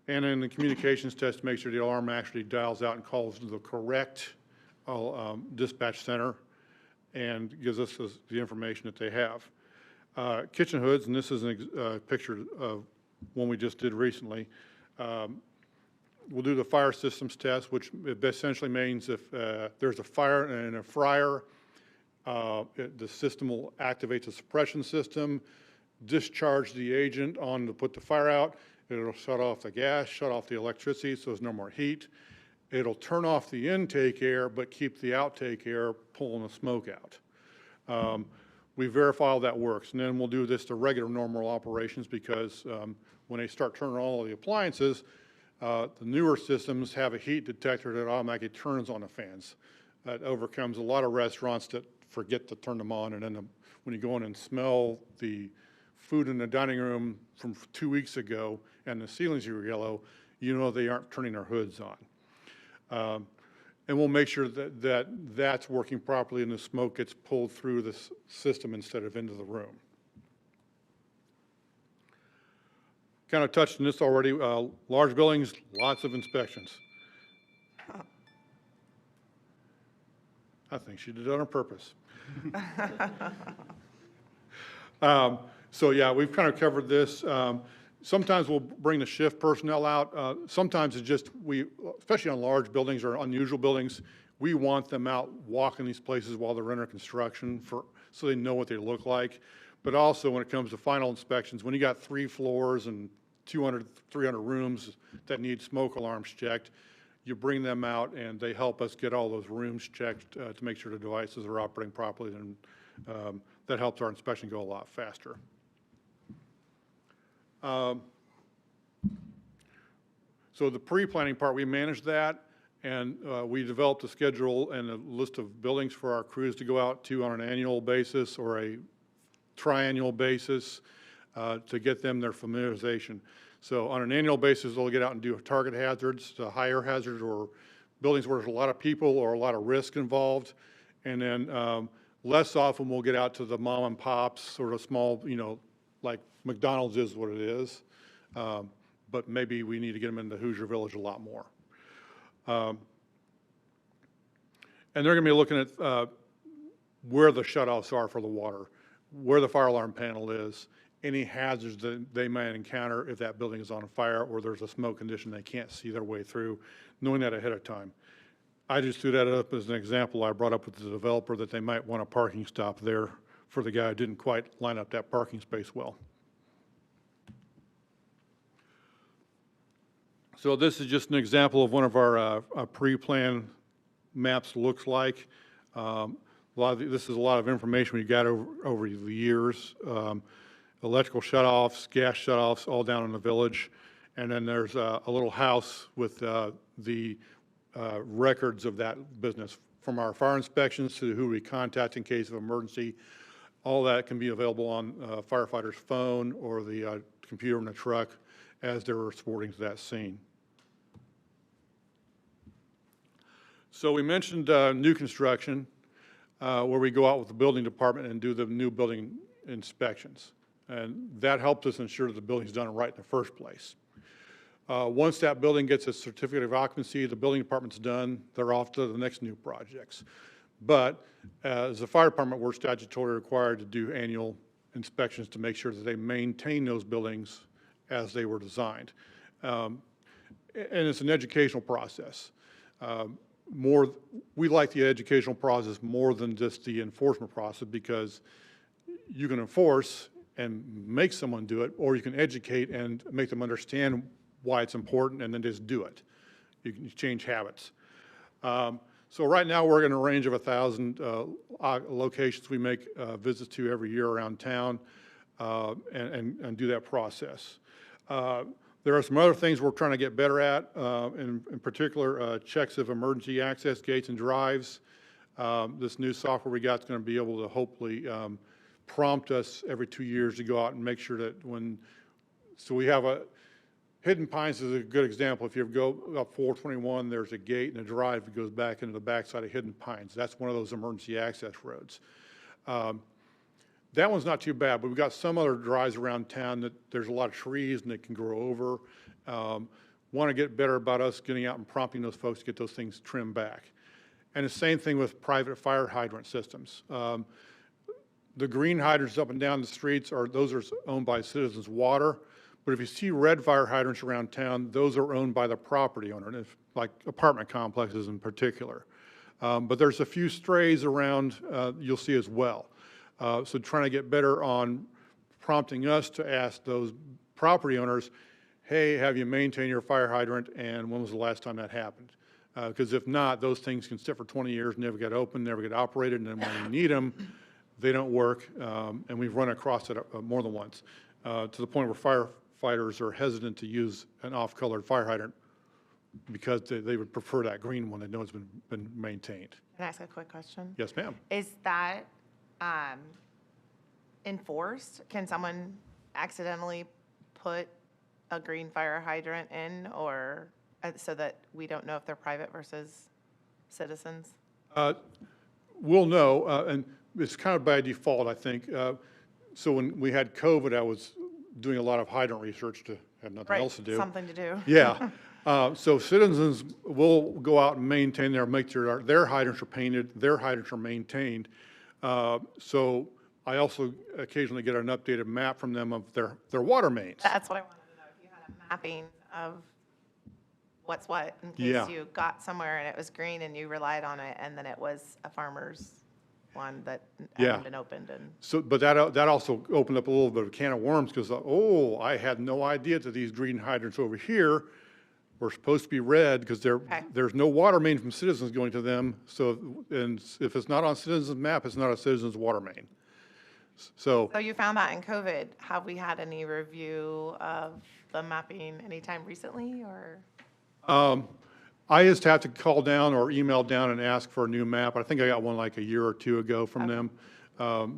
in the communications test, make sure the alarm actually dials out and calls the correct dispatch center and gives us the information that they have. Kitchen hoods, and this is a picture of one we just did recently. We'll do the fire systems test, which essentially means if there's a fire in a fryer, the system will activate the suppression system, discharge the agent on to put the fire out. It'll shut off the gas, shut off the electricity, so there's no more heat. It'll turn off the intake air, but keep the outtake air pulling the smoke out. We verify all that works, and then we'll do this to regular normal operations because when they start turning on all the appliances, the newer systems have a heat detector that automatically turns on the fans. That overcomes a lot of restaurants that forget to turn them on, and then when you go in and smell the food in the dining room from 2 weeks ago and the ceilings are yellow, you know they aren't turning their hoods on. And we'll make sure that that's working properly and the smoke gets pulled through the system instead of into the room. Kind of touched on this already. Large buildings, lots of inspections. I think she did it on purpose. So yeah, we've kind of covered this. Sometimes we'll bring the shift personnel out. Sometimes it's just especially on large buildings or unusual buildings, we want them out walking these places while they're under construction so they know what they look like. But also when it comes to final inspections, when you got 3 floors and 200, 300 rooms that need smoke alarms checked, you bring them out and they help us get all those rooms checked to make sure the devices are operating properly, and that helps our inspection go a lot faster. So the pre-planning part, we manage that. And we developed a schedule and a list of buildings for our crews to go out to on an annual basis or a triannual basis to get them their familiarization. So on an annual basis, they'll get out and do target hazards, higher hazards, or buildings where there's a lot of people or a lot of risk involved. And then less often we'll get out to the mom and pops, sort of small, you know, like McDonald's is what it is. But maybe we need to get them into Hoosier Village a lot more. And they're going to be looking at where the shutoffs are for the water, where the fire alarm panel is, any hazards that they might encounter if that building is on fire or there's a smoke condition they can't see their way through, knowing that ahead of time. I just threw that up as an example. I brought up with the developer that they might want a parking stop there for the guy who didn't quite line up that parking space well. So this is just an example of one of our pre-plan maps looks like. This is a lot of information we got over the years. Electrical shutoffs, gas shutoffs, all down in the village. And then there's a little house with the records of that business, from our fire inspections to who we contact in case of emergency. All that can be available on firefighter's phone or the computer in the truck as they're reporting to that scene. So we mentioned new construction, where we go out with the building department and do the new building inspections. And that helps us ensure that the building's done right in the first place. Once that building gets a certificate of occupancy, the building department's done, they're off to the next new projects. But as a fire department, we're statutorily required to do annual inspections to make sure that they maintain those buildings as they were designed. And it's an educational process. We like the educational process more than just the enforcement process, because you can enforce and make someone do it, or you can educate and make them understand why it's important and then just do it. You can change habits. So right now we're in a range of 1,000 locations we make visits to every year around town and do that process. There are some other things we're trying to get better at, in particular checks of emergency access gates and drives. This new software we got is going to be able to hopefully prompt us every 2 years to go out and make sure that so we have Hidden Pines is a good example. If you go up 421, there's a gate and a drive that goes back into the backside of Hidden Pines. That's one of those emergency access roads. That one's not too bad, but we've got some other drives around town that there's a lot of trees and they can grow over. Want to get better about us getting out and prompting those folks to get those things trimmed back. And the same thing with private fire hydrant systems. The green hydrants up and down the streets those are owned by Citizens Water. But if you see red fire hydrants around town, those are owned by the property owner, like apartment complexes in particular. But there's a few strays around you'll see as well. So trying to get better on prompting us to ask those property owners, hey, have you maintained your fire hydrant, and when was the last time that happened? Because if not, those things can sit for 20 years, never get opened, never get operated, and then when you need them, they don't work. And we've run across it more than once, to the point where firefighters are hesitant to use an off-colored fire hydrant because they would prefer that green one that knows it's been maintained. Can I ask a quick question? Yes, ma'am. Is that enforced? Can someone accidentally put a green fire hydrant in, or so that we don't know if they're private versus citizens? We'll know, and it's kind of by default, I think. So when we had COVID, I was doing a lot of hydrant research to have nothing else to do. Something to do. Yeah. So citizens will go out and maintain make sure their hydrants are painted, their hydrants are maintained. So I also occasionally get an updated map from them of their water mains. That's what I wanted to know, if you had a mapping of what's what, in case you got somewhere and it was green and you relied on it, and then it was a farmer's one that hadn't been opened. And so, but that also opened up a little bit of a can of worms, because, I had no idea that these green hydrants over here were supposed to be red, because there's no water main from Citizens going to them. So, and if it's not on Citizens' map, it's not a Citizens water main. So you found that in COVID. Have we had any review of the mapping anytime recently, or? I just have to call down or email down and ask for a new map. I think I got one like a year or two ago from them.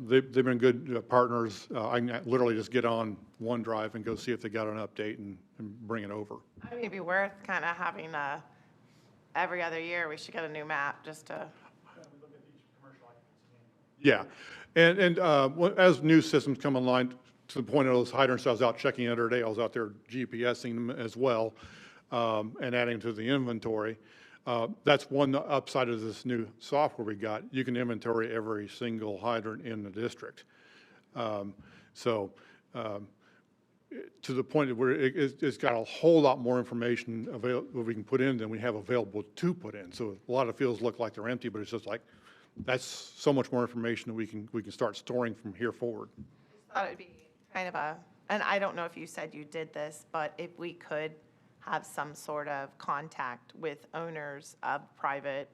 They've been good partners. I can literally just get on OneDrive and go see if they got an update and bring it over. It may be worth kind of having every other year, we should get a new map just to. Yeah, and as new systems come online, to the point of those hydrants, I was out checking the other day, I was out there GPSing them as well, and adding to the inventory. That's one upside of this new software we got. You can inventory every single hydrant in the district. To the point where it's got a whole lot more information available we can put in than we have available to put in. So a lot of fields look like they're empty, but it's just like, that's so much more information that we can start storing from here forward. I thought it'd be kind of and I don't know if you said you did this, but if we could have some sort of contact with owners of private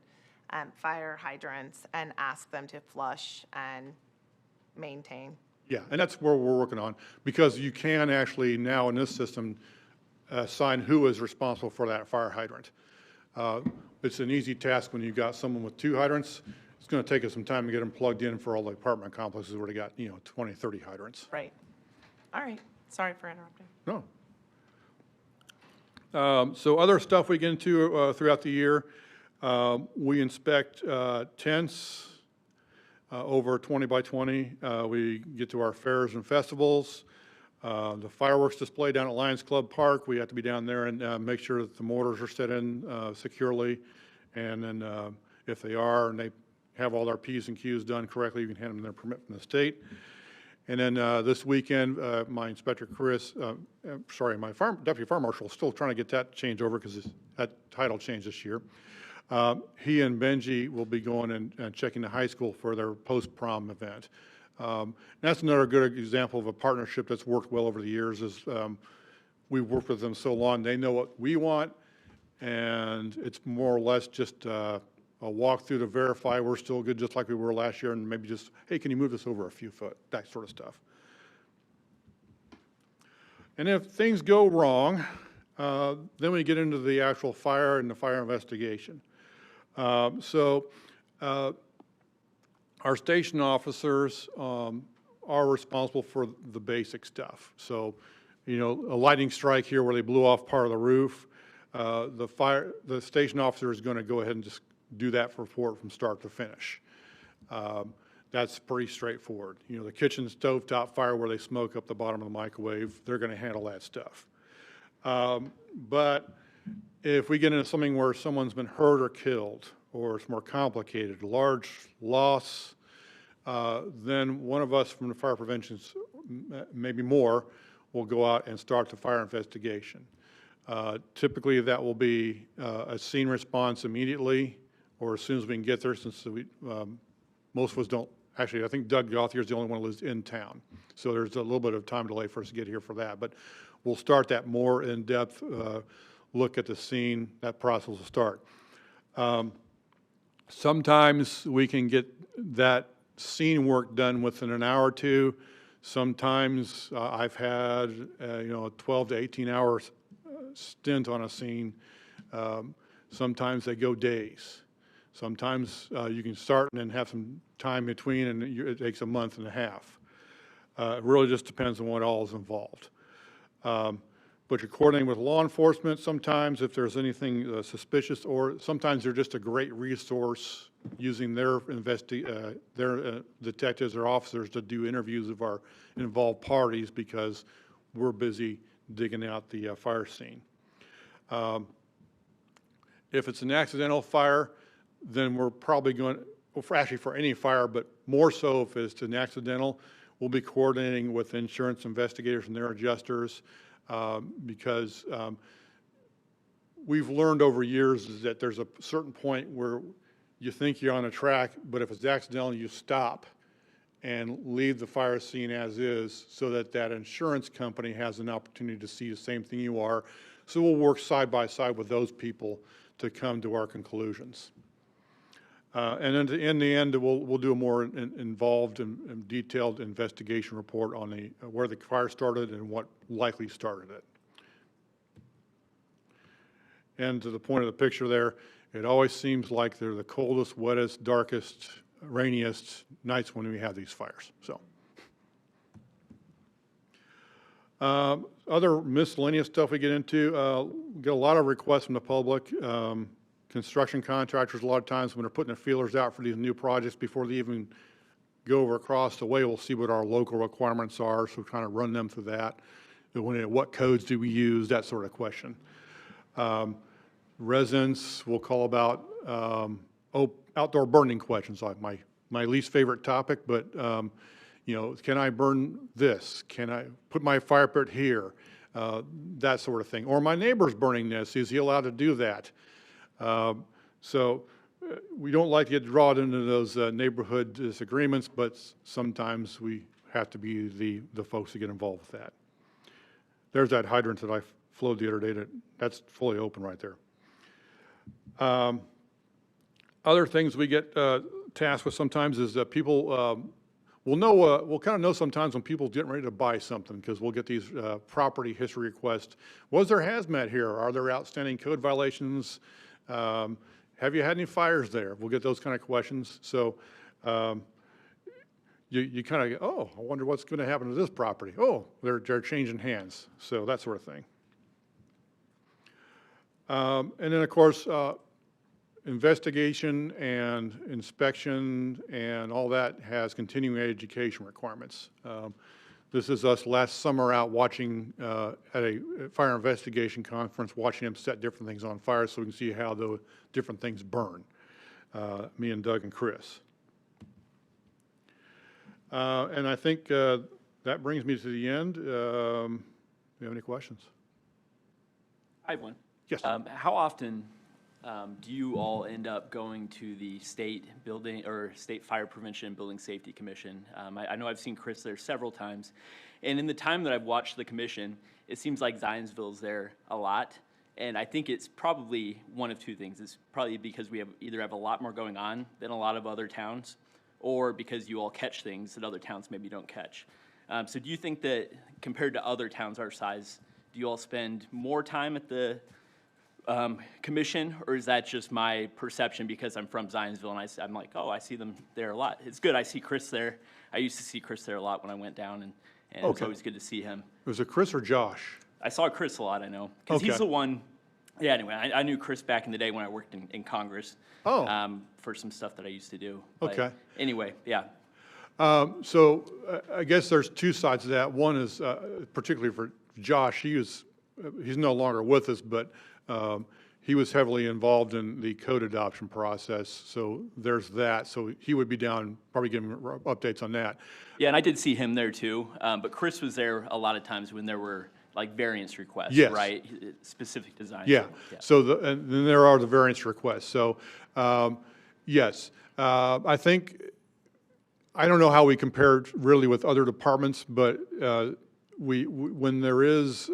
fire hydrants and ask them to flush and maintain. Yeah, and that's where we're working on, because you can actually now in this system assign who is responsible for that fire hydrant. It's an easy task when you've got someone with 2 hydrants. It's going to take us some time to get them plugged in for all the apartment complexes where they got, 20, 30 hydrants. Right. All right. Sorry for interrupting. No. So other stuff we get into throughout the year, we inspect tents over 20 by 20. We get to our fairs and festivals. The fireworks display down at Lions Club Park, we have to be down there and make sure that the mortars are set in securely. And then if they are and they have all their P's and Q's done correctly, you can hand them their permit from the state. And then this weekend, my inspector Chris, my deputy fire marshal is still trying to get that changed over because that title changed this year. He and Benji will be going and checking the high school for their post-prom event. That's another good example of a partnership that's worked well over the years. We've worked with them so long, they know what we want, and it's more or less just a walk through to verify we're still good just like we were last year, and maybe just, hey, can you move this over a few foot, that sort of stuff. And if things go wrong, then we get into the actual fire and the fire investigation. Our station officers are responsible for the basic stuff. So, a lightning strike here where they blew off part of the roof, the station officer is going to go ahead and just do that report from start to finish. That's pretty straightforward. The kitchen stovetop fire where they smoke up the bottom of the microwave, they're going to handle that stuff. But if we get into something where someone's been hurt or killed, or it's more complicated, large loss, then one of us from the fire prevention, maybe more, will go out and start the fire investigation. Typically that will be a scene response immediately, or as soon as we can get there, since most of us don't, actually I think Doug Gauthier is the only one who lives in town. So there's a little bit of time delay for us to get here for that. But we'll start that more in-depth look at the scene. That process will start. Sometimes we can get that scene work done within an hour or two. Sometimes I've had a 12 to 18 hour stint on a scene. Sometimes they go days. Sometimes you can start and then have some time between, and it takes a month and a half. It really just depends on what all is involved. But you're coordinating with law enforcement sometimes if there's anything suspicious, or sometimes they're just a great resource using their detectives or officers to do interviews of our involved parties because we're busy digging out the fire scene. If it's an accidental fire, then we're probably going, actually for any fire, but more so if it's an accidental, we'll be coordinating with insurance investigators and their adjusters because we've learned over years is that there's a certain point where you think you're on a track, but if it's accidental, you stop and leave the fire scene as is so that that insurance company has an opportunity to see the same thing you are. So we'll work side by side with those people to come to our conclusions. And then in the end, we'll do a more involved and detailed investigation report on where the fire started and what likely started it. end to the point of the picture there, it always seems like they're the coldest, wettest, darkest, rainiest nights when we have these fires, so. Other miscellaneous stuff we get into, get a lot of requests from the public. Construction contractors, a lot of times when they're putting the feelers out for these new projects, before they even go over across the way, we'll see what our local requirements are, so kind of run them through that. What codes do we use, that sort of question. Residents will call about outdoor burning questions, like my least favorite topic, but can I burn this? Can I put my fire pit here? That sort of thing. Or my neighbor's burning this, is he allowed to do that? We don't like to get drawn into those neighborhood disagreements, but sometimes we have to be the folks that get involved with that. There's that hydrant that I flowed the other day, that's fully open right there. Other things we get tasked with sometimes is that people we'll kind of know sometimes when people's getting ready to buy something, because we'll get these property history requests. Was there hazmat here? Are there outstanding code violations? Have you had any fires there? We'll get those kind of questions. So you kind of go, oh, I wonder what's going to happen to this property. Oh, they're changing hands. So that sort of thing. And then, of course, investigation and inspection and all that has continuing education requirements. This is us last summer out watching at a fire investigation conference, watching them set different things on fire so we can see how the different things burn, me and Doug and Chris. And I think that brings me to the end. Do you have any questions? I have one. Yes. How often do you all end up going to the state building or state fire prevention and building safety commission? I know I've seen Chris there several times, and in the time that I've watched the commission, it seems like Zionsville's there a lot, and I think it's probably one of two things. It's probably because we either have a lot more going on than a lot of other towns, or because you all catch things that other towns maybe don't catch. So do you think that compared to other towns our size, do you all spend more time at the commission, or is that just my perception because I'm from Zionsville and I'm like, oh, I see them there a lot? It's good. I see Chris there. I used to see Chris there a lot when I went down, and Okay. It's always good to see him. Was it Chris or Josh? I saw Chris a lot, I know, because Okay. he's the one. Yeah, anyway, I knew Chris back in the day when I worked in Congress for some stuff that I used to do. But Okay. Anyway, yeah. I guess there's two sides to that. One is particularly for Josh. He's no longer with us, but he was heavily involved in the code adoption process. So there's that. So he would be down probably giving updates on that. Yeah, and I did see him there too. But Chris was there a lot of times when there were like variance requests, Yes. right? Specific designs. Yeah. So and then there are the variance requests. So yes, I think. I don't know how we compare really with other departments, but when there is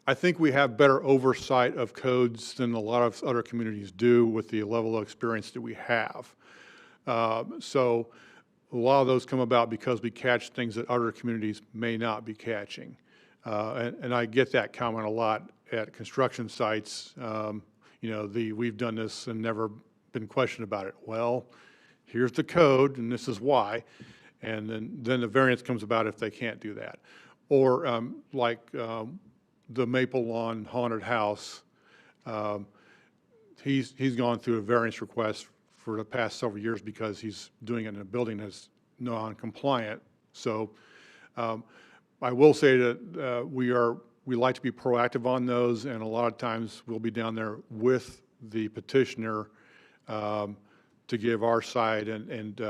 I think we have better oversight of codes than a lot of other communities do with the level of experience that we have. So a lot of those come about because we catch things that other communities may not be catching. And I get that comment a lot at construction sites. We've done this and never been questioned about it. Well, here's the code, and this is why. And then the variance comes about if they can't do that. Or the Maple Lawn Haunted House, he's gone through a variance request for the past several years because he's doing it in a building that's non-compliant. So I will say that we like to be proactive on those, and a lot of times we'll be down there with the petitioner to give our side, and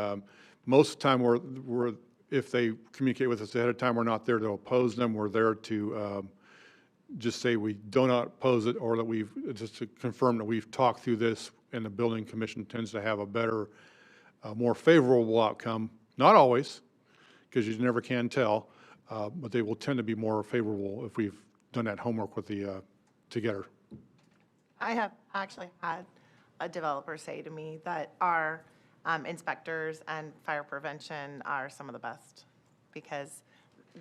most of the time we're if they communicate with us ahead of time, we're not there to oppose them. We're there to just say we do not oppose it, or that just to confirm that we've talked through this, and the building commission tends to have a better, more favorable outcome. Not always, because you never can tell, but they will tend to be more favorable if we've done that homework with the together. I have actually had a developer say to me that our inspectors and fire prevention are some of the best because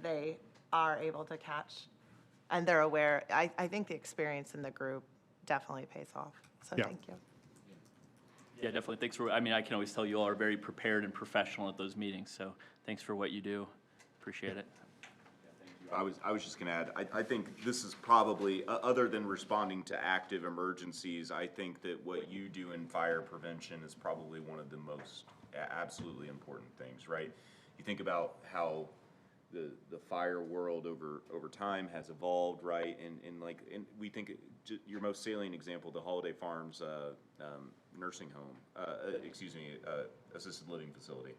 they are able to catch and they're aware. I think the experience in the group definitely pays off. So Yeah. thank you. Yeah, definitely. Thanks for, I mean, I can always tell you all are very prepared and professional at those meetings, so thanks for what you do. Appreciate it. I was just going to add, I think this is probably, other than responding to active emergencies, I think that what you do in fire prevention is probably one of the most absolutely important things, right? You think about how the fire world over time has evolved, right? And we think your most salient example, the Holiday Farms nursing home, assisted living facility.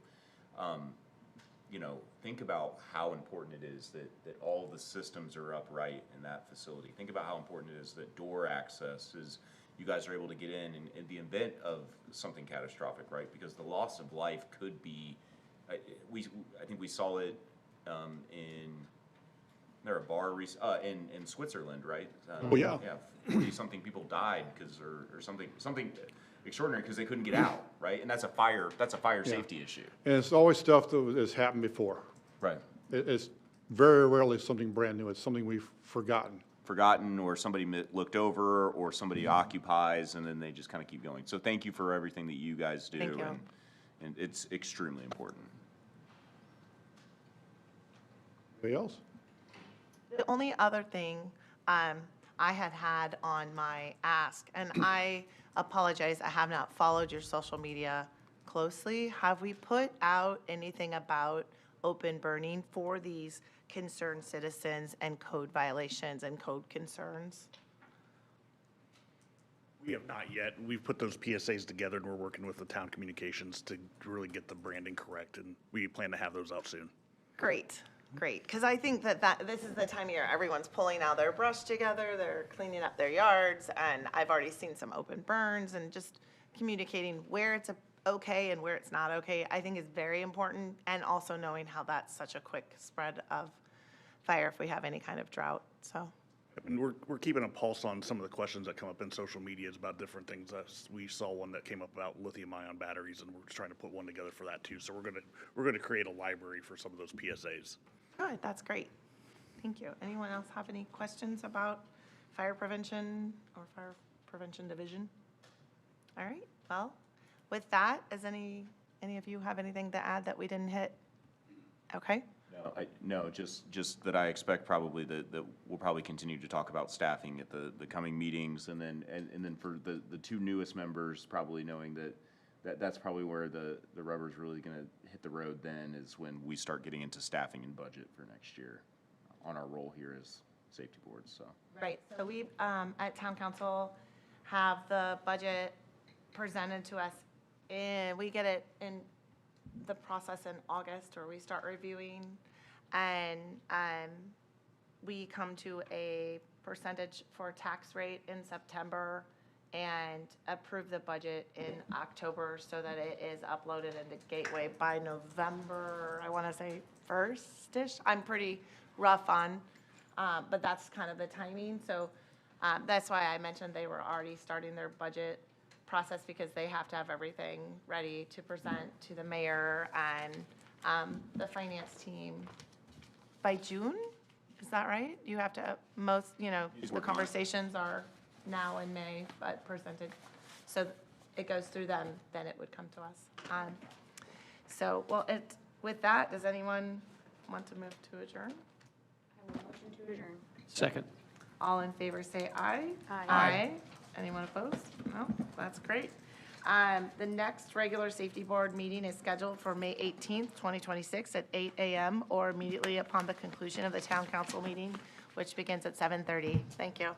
You know, think about how important it is that all the systems are upright in that facility. Think about how important it is that door access is, you guys are able to get in the event of something catastrophic, right? Because the loss of life could be, I think we saw it a bar in Switzerland, right? Oh, yeah. Yeah, 40-something people died because, or something extraordinary because they couldn't get out, right? And that's a fire safety issue. And it's always stuff that has happened before. Right. It's very rarely something brand new. It's something we've forgotten. Or somebody looked over, or somebody occupies, and then they just kind of keep going. So thank you for everything that you guys do. Thank you. And it's extremely important. Anybody else? The only other thing I had on my ask, and I apologize, I have not followed your social media closely. Have we put out anything about open burning for these concerned citizens and code violations and code concerns? We have not yet. We've put those PSAs together, and we're working with the town communications to really get the branding correct, and we plan to have those out soon. Great, great, because I think that this is the time of year everyone's pulling out their brush together, they're cleaning up their yards, and I've already seen some open burns, and just communicating where it's okay and where it's not okay, I think is very important, and also knowing how that's such a quick spread of fire if we have any kind of drought, so. And we're keeping a pulse on some of the questions that come up in social media about different things. We saw one that came up about lithium-ion batteries, and we're just trying to put one together for that too. So we're gonna create a library for some of those PSAs. Good, that's great. Thank you. Anyone else have any questions about fire prevention or fire prevention division? All right, well, with that, does any of you have anything to add that we didn't hit? Okay. No, just that I expect probably that we'll probably continue to talk about staffing at the coming meetings, and then for the two newest members, probably knowing that's probably where the rubber's really going to hit the road. Then is when we start getting into staffing and budget for next year on our role here as safety boards. So Right, so we, at town council, have the budget presented to us, and we get it in the process in August, or we start reviewing, and we come to a percentage for tax rate in September and approve the budget in October so that it is uploaded into Gateway by November, I want to say 1st-ish. I'm pretty rough on, but that's kind of the timing. So that's why I mentioned they were already starting their budget process, because they have to have everything ready to present to the mayor and the finance team by June. Is that right? You have to, the conversations are now in May, but presented. So it goes through them, then it would come to us. With that, does anyone want to move to adjourn? I will motion to adjourn. Second. All in favor say aye. Aye. Anyone opposed? No, that's great. The next regular safety board meeting is scheduled for May 18th, 2026 at 8 a.m. or immediately upon the conclusion of the town council meeting, which begins at 7:30. Thank you.